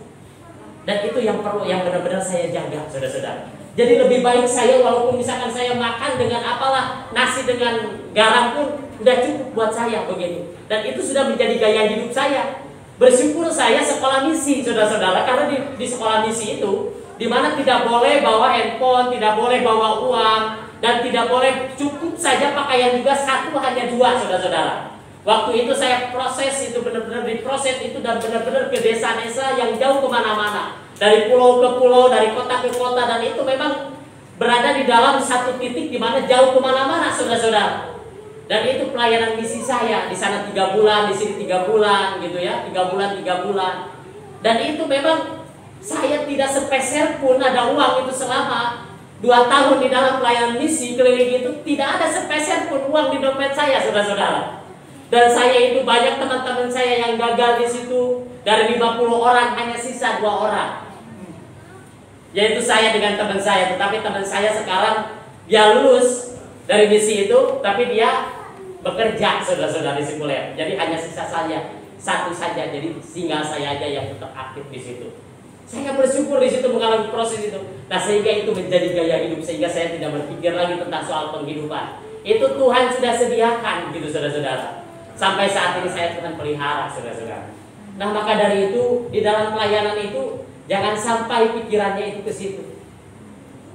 Dan itu yang perlu, yang benar-benar saya jaga, saudara-saudara. Jadi lebih baik saya walaupun misalkan saya makan dengan apalah, nasi dengan garam pun udah cukup buat saya begitu. Dan itu sudah menjadi gaya hidup saya. Bersyukur saya sekolah misi, saudara-saudara, karena di sekolah misi itu dimana tidak boleh bawa handphone, tidak boleh bawa uang, dan tidak boleh, cukup saja pakaian juga 1 hanya 2, saudara-saudara. Waktu itu saya proses itu, benar-benar diproses itu, dan benar-benar ke desa-desa yang jauh kemana-mana, dari pulau ke pulau, dari kota ke kota, dan itu memang berada di dalam satu titik di mana jauh kemana-mana, saudara-saudara. Dan itu pelayanan misi saya, di sana 3 bulan, di sini 3 bulan gitu ya, 3 bulan, 3 bulan. Dan itu memang saya tidak sepeser pun ada uang itu selama 2 tahun di dalam pelayanan misi keliling itu, tidak ada sepeser pun uang di dompet saya, saudara-saudara. Dan saya itu banyak teman-teman saya yang gagal di situ. Dari 50 orang hanya sisa 2 orang, yaitu saya dengan teman saya. Tetapi teman saya sekarang dia lulus dari misi itu, tapi dia bekerja, saudara-saudara, di sekuler. Jadi hanya sisa saya 1 saja. Jadi tinggal saya aja yang tetap aktif di situ. Saya bersyukur di situ mengalami proses itu. Nah, sehingga itu menjadi gaya hidup, sehingga saya tidak berpikir lagi tentang soal penghidupan. Itu Tuhan sudah sediakan gitu, saudara-saudara. Sampai saat ini saya Tuhan pelihara, saudara-saudara. Nah, maka dari itu di dalam pelayanan itu jangan sampai pikirannya itu ke situ.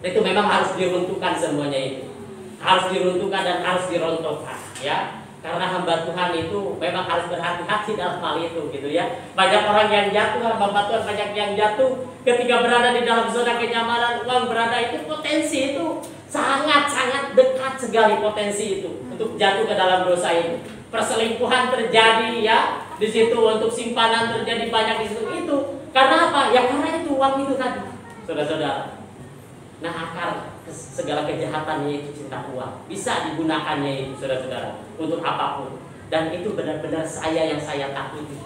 Itu memang harus diruntuhkan semuanya itu. Harus diruntuhkan dan harus dirontokkan ya. Karena hamba Tuhan itu memang harus berhati-hati dalam hal itu gitu ya. Banyak orang yang jatuh, hamba Tuhan banyak yang jatuh ketika berada di dalam zona kenyamanan. Uang berada itu, potensi itu sangat-sangat dekat sekali, potensi itu untuk jatuh ke dalam dosa itu. Perselingkuhan terjadi ya di situ, untuk simpanan terjadi banyak di situ. Itu karena apa? Ya karena itu uang itu tadi, saudara-saudara. Nah, akar segala kejahatannya itu cinta uang. Bisa digunakannya itu, saudara-saudara, untuk apapun. Dan itu benar-benar yang saya takuti.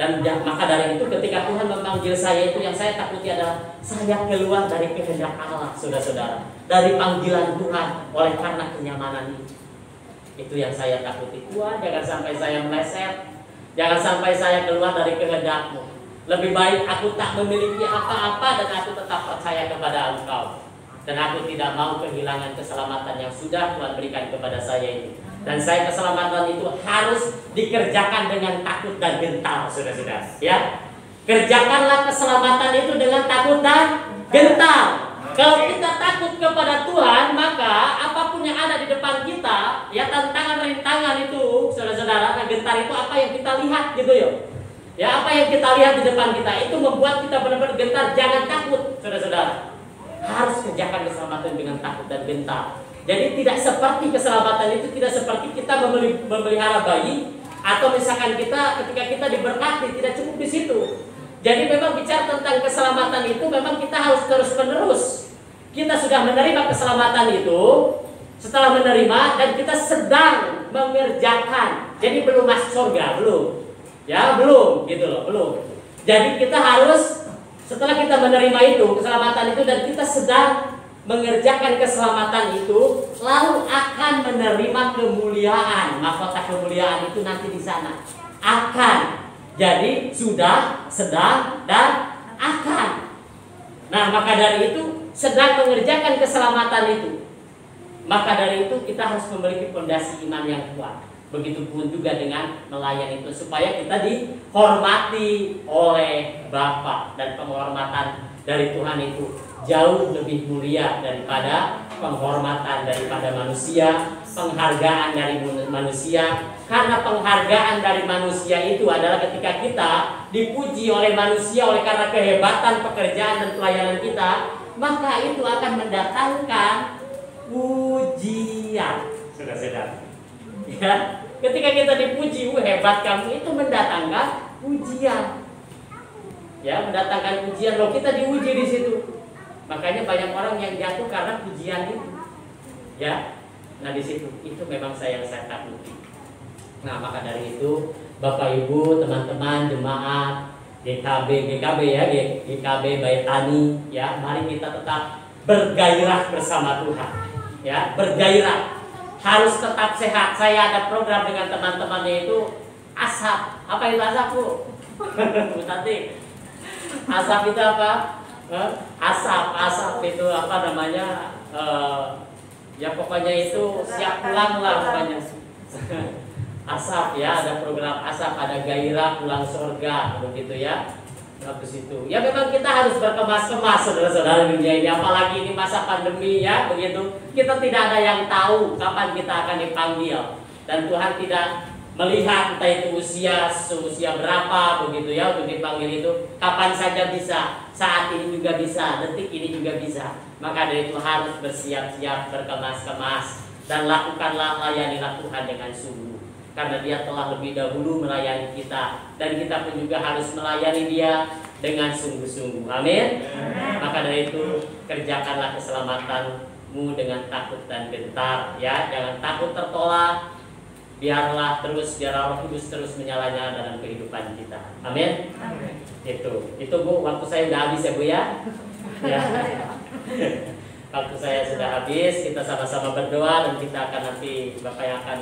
Dan maka dari itu ketika Tuhan memanggil saya itu, yang saya takuti adalah saya keluar dari kehendak Allah, saudara-saudara, dari panggilan Tuhan oleh karena kenyamanan itu. Itu yang saya takuti. Tuhan, jangan sampai saya meleset, jangan sampai saya keluar dari kehendak-Mu. Lebih baik aku tak memiliki apa-apa dan aku tetap percaya kepada Engkau. Dan aku tidak mau kehilangan keselamatan yang sudah Tuhan berikan kepada saya ini. Dan saya keselamatan itu harus dikerjakan dengan takut dan gentar, saudara-saudara. Ya, kerjakanlah keselamatan itu dengan takut dan gentar. Kalau kita takut kepada Tuhan, maka apapun yang ada di depan kita, ya tantangan rintangan itu, saudara-saudara, nah gentar itu apa yang kita lihat gitu ya. Ya, apa yang kita lihat di depan kita itu membuat kita benar-benar gentar. Jangan takut, saudara-saudara. Harus kerjakan keselamatan dengan takut dan gentar. Jadi tidak seperti keselamatan itu tidak seperti kita memelihara bayi, atau misalkan kita ketika kita diberkati tidak cukup di situ. Jadi memang bicara tentang keselamatan itu memang kita harus terus-menerus. Kita sudah menerima keselamatan itu, setelah menerima dan kita sedang mengerjakan. Jadi belum masuk surga, belum. Ya, belum gitu loh, belum. Jadi kita harus setelah kita menerima itu, keselamatan itu, dan kita sedang mengerjakan keselamatan itu, lalu akan menerima kemuliaan. Mahkota kemuliaan itu nanti di sana. Akan. Jadi sudah, sedang, dan akan. Nah, maka dari itu sedang mengerjakan keselamatan itu. Maka dari itu kita harus memiliki fondasi iman yang kuat. Begitupun juga dengan melayani itu, supaya kita dihormati oleh Bapa, dan penghormatan dari Tuhan itu jauh lebih mulia daripada penghormatan daripada manusia, penghargaan dari manusia. Karena penghargaan dari manusia itu adalah ketika kita dipuji oleh manusia oleh karena kehebatan pekerjaan dan pelayanan kita, maka itu akan mendatangkan pujian. Saudara-saudara, ya, ketika kita dipuji, hebat kamu, itu mendatangkan pujian. Ya, mendatangkan pujian. Loh, kita diuji di situ. Makanya banyak orang yang jatuh karena pujian itu. Ya. Nah, di situ itu memang saya takuti. Nah, maka dari itu Bapak Ibu, teman-teman jemaat GKB ya, GKB Baitani, ya, mari kita tetap bergairah bersama Tuhan. Ya, bergairah. Harus tetap sehat. Saya ada program dengan teman-temannya itu asap. Apa itu asap, Bu? Bu Tati. Asap itu apa? Asap itu apa namanya? Ya pokoknya itu siap pulang lah pokoknya. Asap, ya, ada program asap, ada gairah pulang surga, begitu ya. Habis itu, ya memang kita harus berkemas-kemas, saudara-saudara, dunia ini. Apalagi ini masa pandemi, ya, begitu. Kita tidak ada yang tahu kapan kita akan dipanggil, dan Tuhan tidak melihat entah itu usia berapa, begitu ya, untuk dipanggil itu. Kapan saja bisa, saat ini juga bisa, detik ini juga bisa. Maka dari itu harus bersiap-siap, berkemas-kemas, dan lakukanlah, layanilah Tuhan dengan sungguh. Karena Dia telah lebih dahulu melayani kita, dan kita pun juga harus melayani Dia dengan sungguh-sungguh. Amin. Maka dari itu kerjakanlah keselamatanmu dengan takut dan gentar, ya. Jangan takut tertolak. Biar Roh Kudus terus menyala-nyala dalam kehidupan kita. Amin. Itu Bu, waktu saya sudah habis ya Bu ya. Ya. Waktu saya sudah habis, kita sama-sama berdoa, dan kita akan nanti Bapak yang akan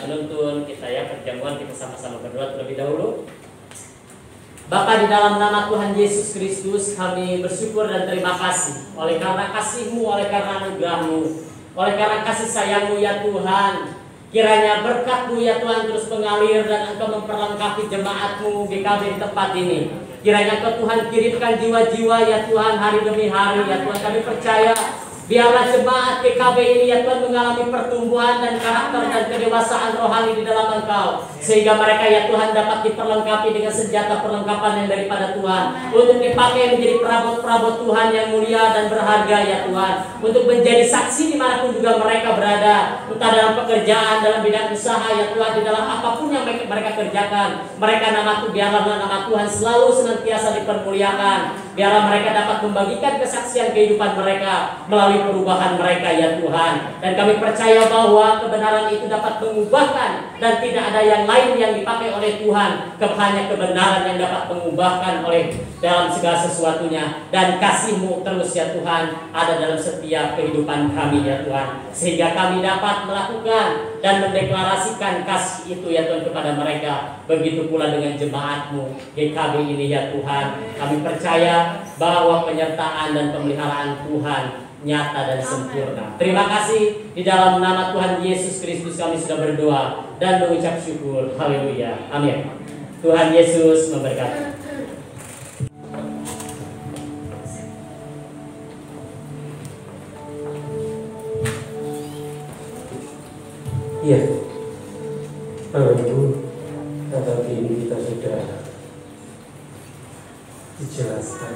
menuntun kita, ya, perjamuan. Kita sama-sama berdoa terlebih dahulu. Bapa, di dalam nama Tuhan Yesus Kristus, kami bersyukur dan terima kasih oleh karena kasih-Mu, oleh karena anugerah-Mu, oleh karena kasih sayang-Mu, ya Tuhan. Kiranya berkat-Mu, ya Tuhan, terus mengalir, dan Engkau memperlengkapi jemaat-Mu GKB di tempat ini. Kiranya Engkau, Tuhan, kirimkan jiwa-jiwa, ya Tuhan, hari demi hari, ya Tuhan. Kami percaya biarlah jemaat GKB ini, ya Tuhan, mengalami pertumbuhan dan karakter dan kedewasaan rohani di dalam Engkau, sehingga mereka, ya Tuhan, dapat diperlengkapi dengan senjata perlengkapan yang daripada Tuhan, untuk dipakai menjadi perabot-perabot Tuhan yang mulia dan berharga, ya Tuhan, untuk menjadi saksi dimanapun juga mereka berada, entah dalam pekerjaan, dalam bidang usaha, ya Tuhan, di dalam apapun yang mereka kerjakan. Biarlah nama Tuhan selalu senantiasa dipermuliakan. Biarlah mereka dapat membagikan kesaksian kehidupan mereka melalui perubahan mereka, ya Tuhan. Dan kami percaya bahwa kebenaran itu dapat mengubahkan, dan tidak ada yang lain yang dipakai oleh Tuhan, hanya kebenaran yang dapat mengubahkan oleh dalam segala sesuatunya. Dan kasih-Mu terus, ya Tuhan, ada dalam setiap kehidupan kami, ya Tuhan, sehingga kami dapat melakukan dan mendeklarasikan kasih itu, ya Tuhan, kepada mereka. Begitu pula dengan jemaat-Mu GKB ini, ya Tuhan. Kami percaya bahwa penyertaan dan pemeliharaan Tuhan nyata dan sempurna. Terima kasih, di dalam nama Tuhan Yesus Kristus kami sudah berdoa dan mengucap syukur. Haleluya. Amin. Tuhan Yesus memberkati. Iya. Pada hari ini kita sudah dijelaskan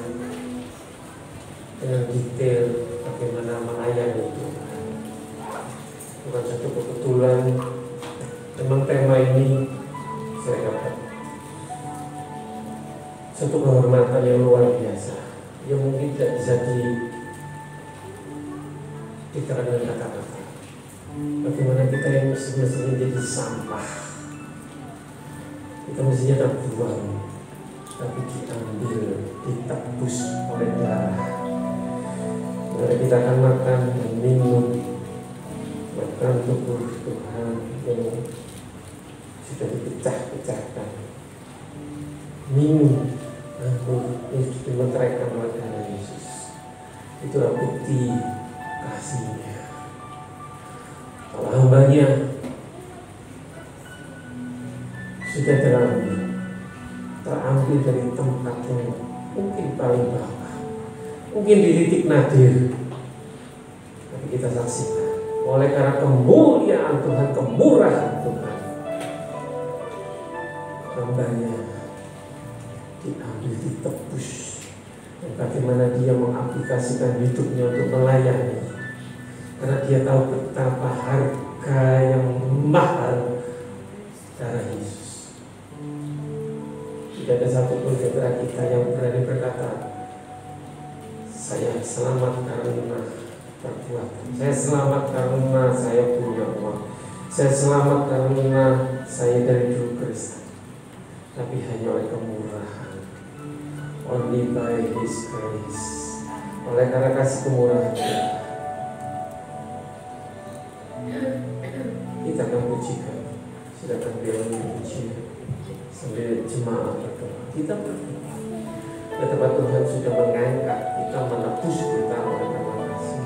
dengan detail bagaimana melayani Tuhan. Bukan satu kebetulan, memang tema ini saya dapat satu kehormatan yang luar biasa, yang mungkin tidak bisa diterangkan dengan kata-kata. Bagaimana kita yang mestinya menjadi sampah, kita mestinya terbuang, tapi diambil, ditebus oleh darah. Mari kita akan makan dan minum, makan tubuh Tuhan yang sudah dipecah-pecahkan. Minum, ini dimeteraikan oleh darah Yesus. Itulah bukti kasihnya. Kalau hambanya sudah terambil dari tempat yang mungkin paling bawah, mungkin di titik nadir, tapi kita saksikan oleh karena kemuliaan Tuhan, kemurahan Tuhan, hambanya diambil, ditebus, dan bagaimana dia mengaplikasikan hidupnya untuk melayani, karena dia tahu betapa harga yang mahal darah Yesus. Tidak ada satupun di antara kita yang berani berkata, saya selamat karena perbuatan, saya selamat karena saya punya uang, saya selamat karena saya dari dulu Kristen. Tapi hanya oleh kemurahan, only by His grace, oleh karena kasih kemurahan Tuhan. Kita akan pujikan, silakan beliau memuji sambil jemaat berdoa. Kita berdoa, betapa Tuhan sudah mengangkat kita, menebus kita oleh karena kasih.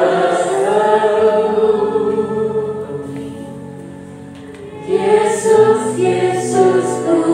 Yesus, Yesus, ku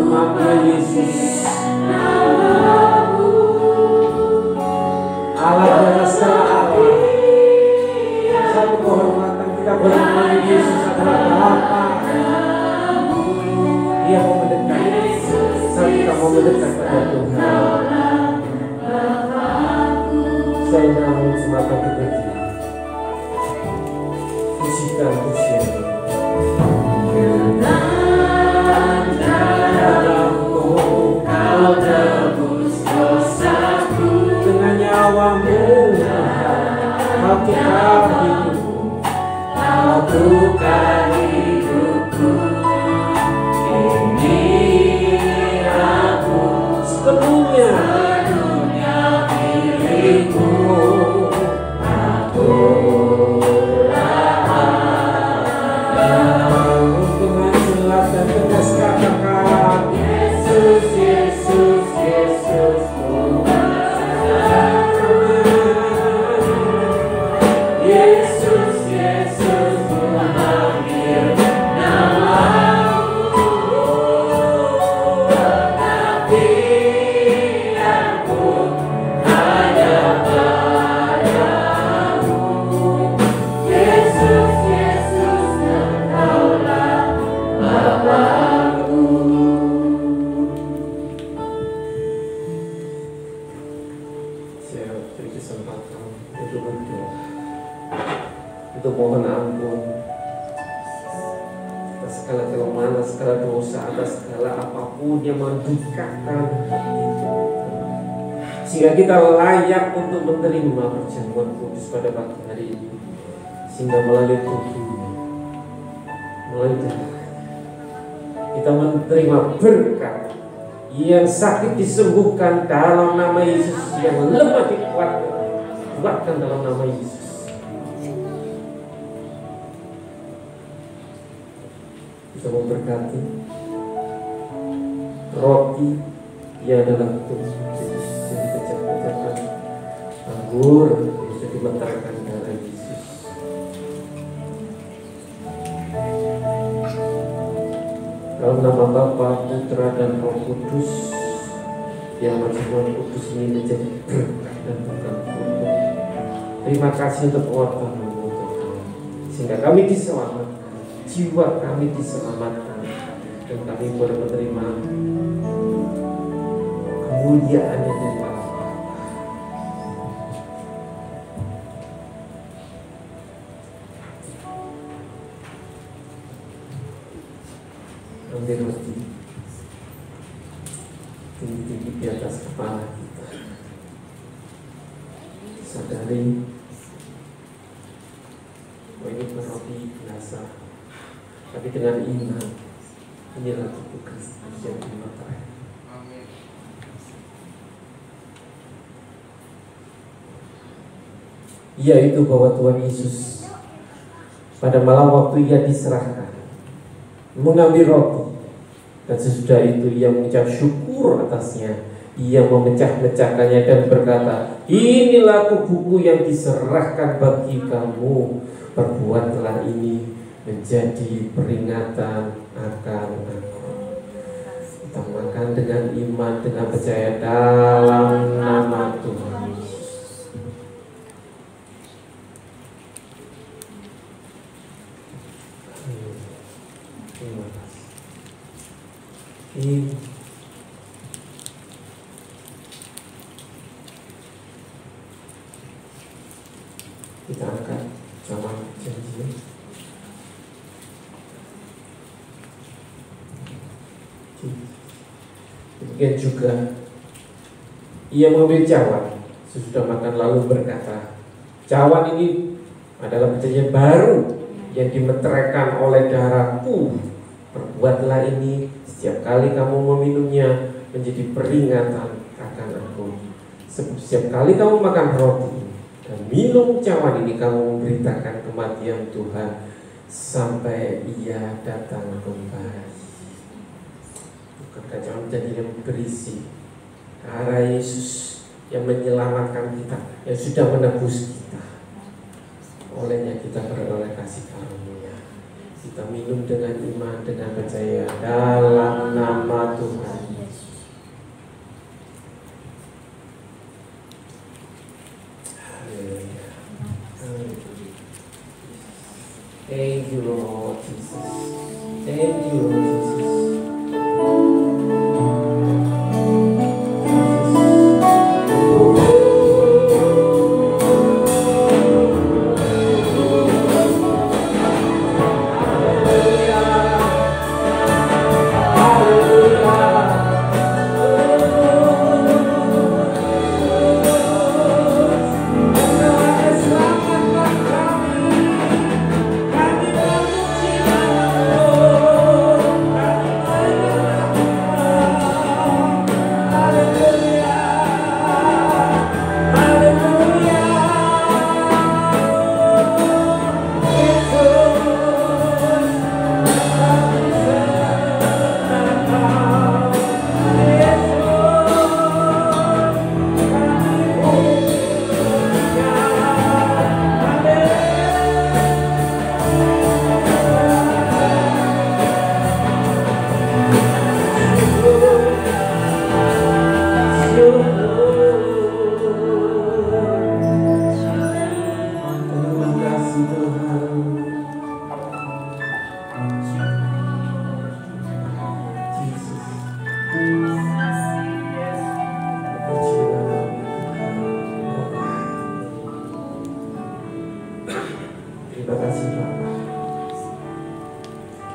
memanggil ampun atas segala kelemahan, atas segala dosa, atas segala apapun yang mendukakan hati Tuhan, sehingga kita layak untuk menerima perjamuan kudus pada pagi hari ini, sehingga melalui tubuhnya, melalui darah kita menerima berkat. Yang sakit disembuhkan dalam nama Yesus, yang lemah dikuatkan dalam nama Yesus. Kita memberkati roti, ia adalah tubuh Yesus yang dipecah-pecahkan, anggur yang sudah dimeterkan darah Yesus. Dalam nama Bapa, Putra, dan Roh Kudus, yang perjamuan kudus ini menjadi berkat dan bukan kutuk. Terima kasih untuk pengorbanan-Mu Tuhan, sehingga kami diselamatkan, jiwa kami diselamatkan, dan kami boleh menerima kemuliaan yang dari Allah. Ambil roti, tinggi-tinggi di atas kepala kita. Sadari bahwa ini bukan roti biasa, tapi dengan iman, inilah tubuh Kristus yang dimeteraikan. Yaitu bahwa Tuhan Yesus pada malam waktu Ia diserahkan, mengambil roti, dan sesudah itu Ia mengucap syukur atasnya. Ia memecah-mecahkannya dan berkata, inilah tubuhku yang diserahkan bagi kamu. Perbuatlah ini menjadi peringatan akan aku. Kita makan dengan iman, dengan percaya dalam nama Tuhan. Terima kasih. Kita angkat cawan janji. Demikian juga Ia mengambil cawan sesudah makan lalu berkata, cawan ini adalah perjanjian baru yang dimeteraikan oleh darahku. Perbuatlah ini setiap kali kamu meminumnya menjadi peringatan akan aku. Setiap kali kamu makan roti dan minum cawan ini, kamu memberitakan kematian Tuhan sampai Ia datang kembali. Bukankah cawan jadi yang berisi darah Yesus yang menyelamatkan kita, yang sudah menebus kita. Olehnya kita beroleh kasih karunia. Kita minum dengan iman, dengan percaya dalam nama Tuhan Yesus. Haleluya. Thank you Lord Jesus. Thank you Lord Jesus.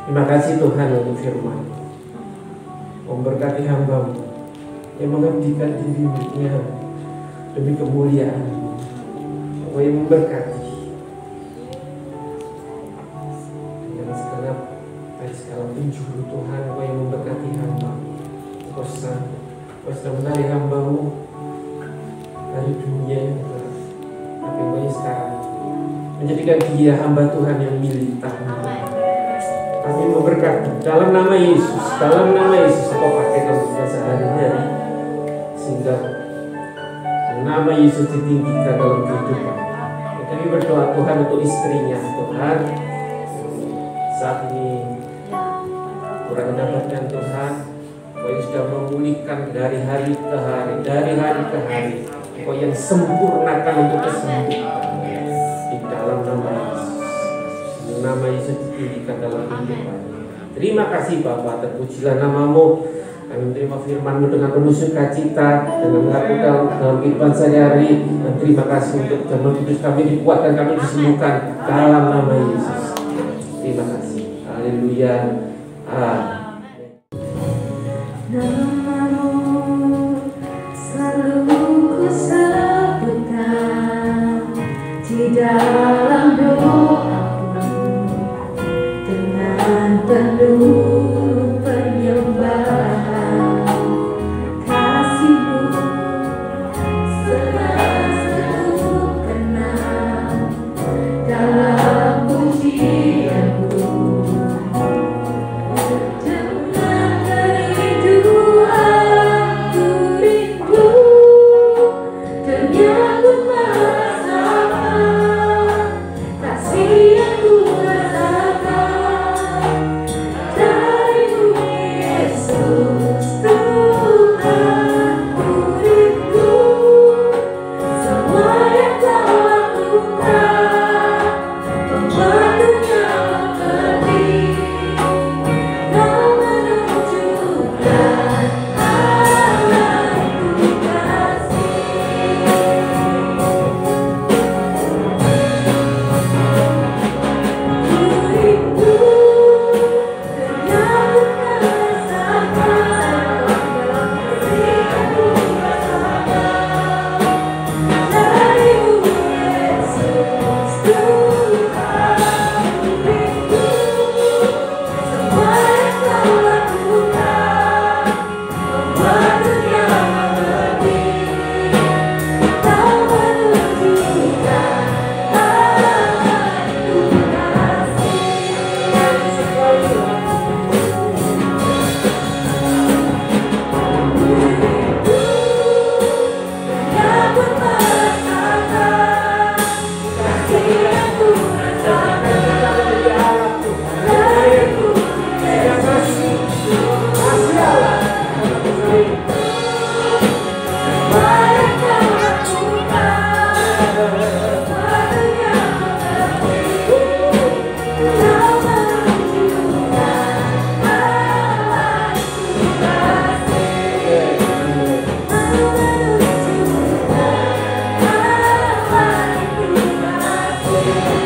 Terima kasih Tuhan untuk firman. Memberkati hamba-Mu yang mengabdikan dirinya demi kemuliaan-Mu. Engkau yang memberkati dengan segala penjuru Tuhan. Engkau yang memberkati hamba. Engkau sudah menarik hamba-Mu dari dunia yang gelap, tapi Engkau yang sekarang menjadikan dia hamba Tuhan yang milik Tuhan. Kami memberkati dalam nama Yesus, Engkau pakai kami sehari-hari sehingga nama Yesus ditinggikan dalam kehidupan. Kami berdoa Tuhan untuk istrinya, Tuhan saat ini kurang mendapatkan Tuhan, Engkau yang sudah memulihkan dari hari ke hari, Engkau yang sempurnakan untuk kesembuhan di dalam nama Yesus. Nama Yesus ditinggikan dalam kehidupan. Terima kasih Bapa, terpujilah nama-Mu. Kami menerima firman-Mu dengan penuh sukacita, dengan melakukan dalam kehidupan sehari-hari. Dan terima kasih untuk Roh Kudus kami dikuatkan, kami disembuhkan dalam nama Yesus. Terima kasih. Haleluya. Amin. Nama-Mu selalu ku sebutkan di dalam doa dengan penuh penyembahan. Kasih-Mu selalu kenal dalam pujian-Ku. Dengan kerinduanku rindu, ternyata merasakan kasih yang ku rasakan dari-Mu Yesus. Tuhan ku rindu semua yang Kau lakukan, membantunya mengerti. Kau menunjukkan Allah itu kasih. Ku rindu ternyata merasakan kasih yang ku rasakan dari-Mu Yesus. Tuhan ku rindu semua yang Kau lakukan, membuat dunia mengerti. Kau menunjukkan Allah itu kasih. Ku rindu ternyata merasakan kasih yang ku rasakan dari-Mu Yesus. Semua yang Kau lakukan, membuat dunia mengerti. Kau menunjukkan Allah itu kasih. Kau menunjukkan Allah itu kasih. Kau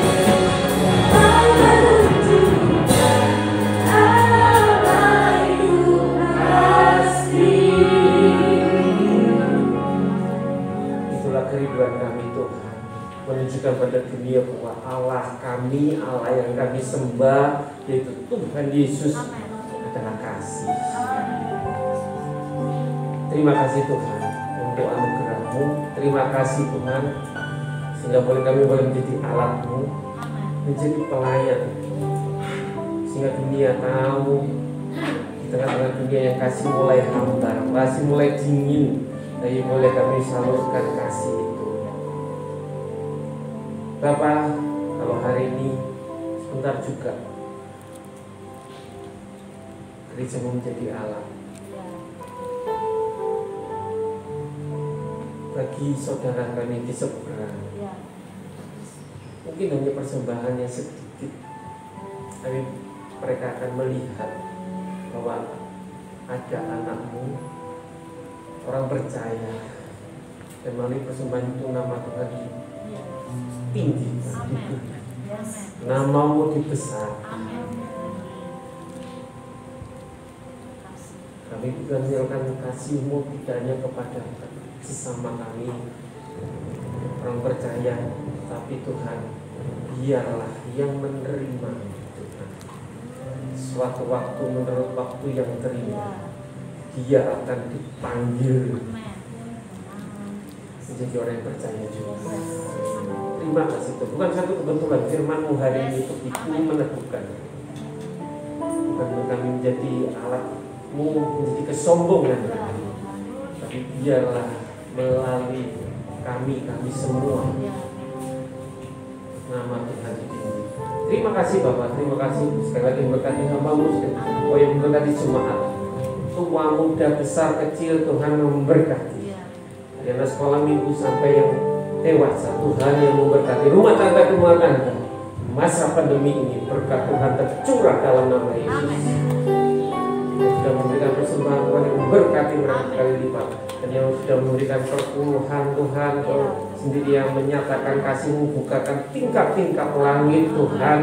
menunjukkan Allah itu kasih. Itulah kerinduan kami Tuhan, menunjukkan pada dunia bahwa Allah kami, Allah yang kami sembah, yaitu Tuhan Yesus adalah kasih. Terima kasih Tuhan untuk anugerah-Mu. Terima kasih Tuhan sehingga kami boleh menjadi alat-Mu, menjadi pelayan, sehingga dunia tahu di tengah-tengah dunia yang kasih mulai hambar, kasih mulai dingin, tapi boleh kami salurkan kasih itu. Bapak, kalau hari ini sebentar juga gereja-Mu menjadi alat bagi saudara kami di seberang. Mungkin hanya persembahannya sedikit, tapi mereka akan melihat bahwa ada anak-Mu, orang percaya, dan melalui persembahan itu nama Tuhan tinggi, nama-Mu dibesar. Kami menyalurkan kasih-Mu tidak hanya kepada sesama kami orang percaya, tapi Tuhan, biarlah yang menerima Tuhan, suatu waktu menurut waktu yang terindah, dia akan dipanggil menjadi orang yang percaya juga. Terima kasih Tuhan. Bukan satu kebetulan firman-Mu hari ini begitu menentukan. Bukan kami menjadi alat-Mu, menjadi kesombongan, tapi biarlah melalui kami semua nama Tuhan ditinggi. Terima kasih Bapak, terima kasih sekali lagi memberkati hamba-Mu, yang memberkati jemaat, tua muda besar kecil, Tuhan memberkati. Dari anak sekolah minggu sampai yang dewasa, Tuhan yang memberkati rumah tangga masa pandemi ini. Berkat Tuhan tercurah dalam nama Yesus. Yang sudah memberikan persembahan Tuhan yang memberkati mereka sekali lipat, dan yang sudah memberikan perpuluhan Tuhan, sendiri yang menyatakan kasih-Mu, bukakan tingkap-tingkap langit Tuhan,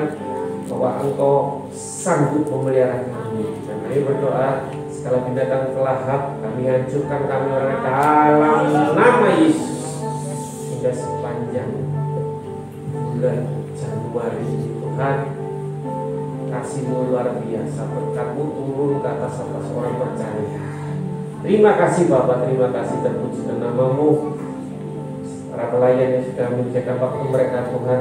bahwa Engkau sanggup memelihara kami. Dan kami berdoa, segala binatang pelahap kami hancurkan, kami orang dalam nama Yesus. Hingga sepanjang bulan Januari ini Tuhan, kasih-Mu luar biasa, berkat-Mu turun ke atas orang percaya. Terima kasih Bapak, terima kasih, terpuji nama-Mu. Para pelayan yang sudah menyediakan waktu mereka Tuhan,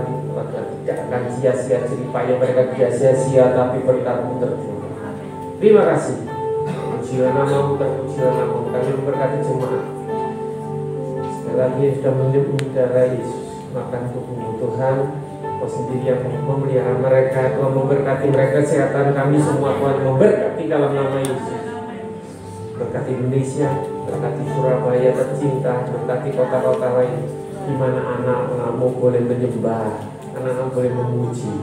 tidak akan sia-sia jeripaya mereka, tidak sia-sia, tapi berkat-Mu tercurah. Terima kasih. Pujilah nama-Mu, terpujilah nama-Mu. Kami memberkati jemaat. Sekali lagi yang sudah menyembah Yesus makan tubuh-Mu Tuhan. Kau sendiri yang memelihara mereka, Tuhan memberkati mereka, kesehatan kami semua Tuhan memberkati dalam nama Yesus. Berkati Indonesia, berkati Surabaya tercinta, berkati kota-kota lain di mana anak-anak-Mu boleh menyembah, anak-anak boleh memuji.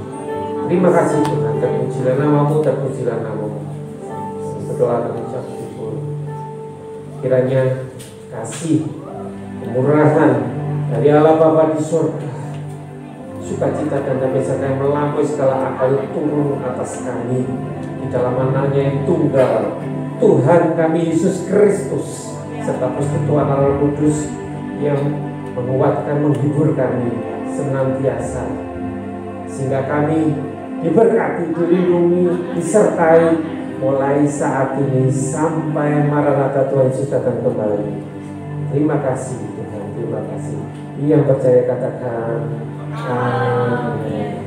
Terima kasih Tuhan, terpujilah nama-Mu, terpujilah nama-Mu. Berdoa dan ucap syukur. Kiranya kasih, kemurahan dari Allah Bapa di surga, sukacita dan damai sejahtera yang melampaui segala akal turun atas kami di dalam anaknya yang tunggal, Tuhan kami Yesus Kristus, serta persekutuan Roh Kudus yang menguatkan, menghibur kami senantiasa, sehingga kami diberkati, dilindungi, disertai mulai saat ini sampai Maranatha Tuhan Yesus datang kembali. Terima kasih Tuhan, terima kasih. Yang percaya katakan amin.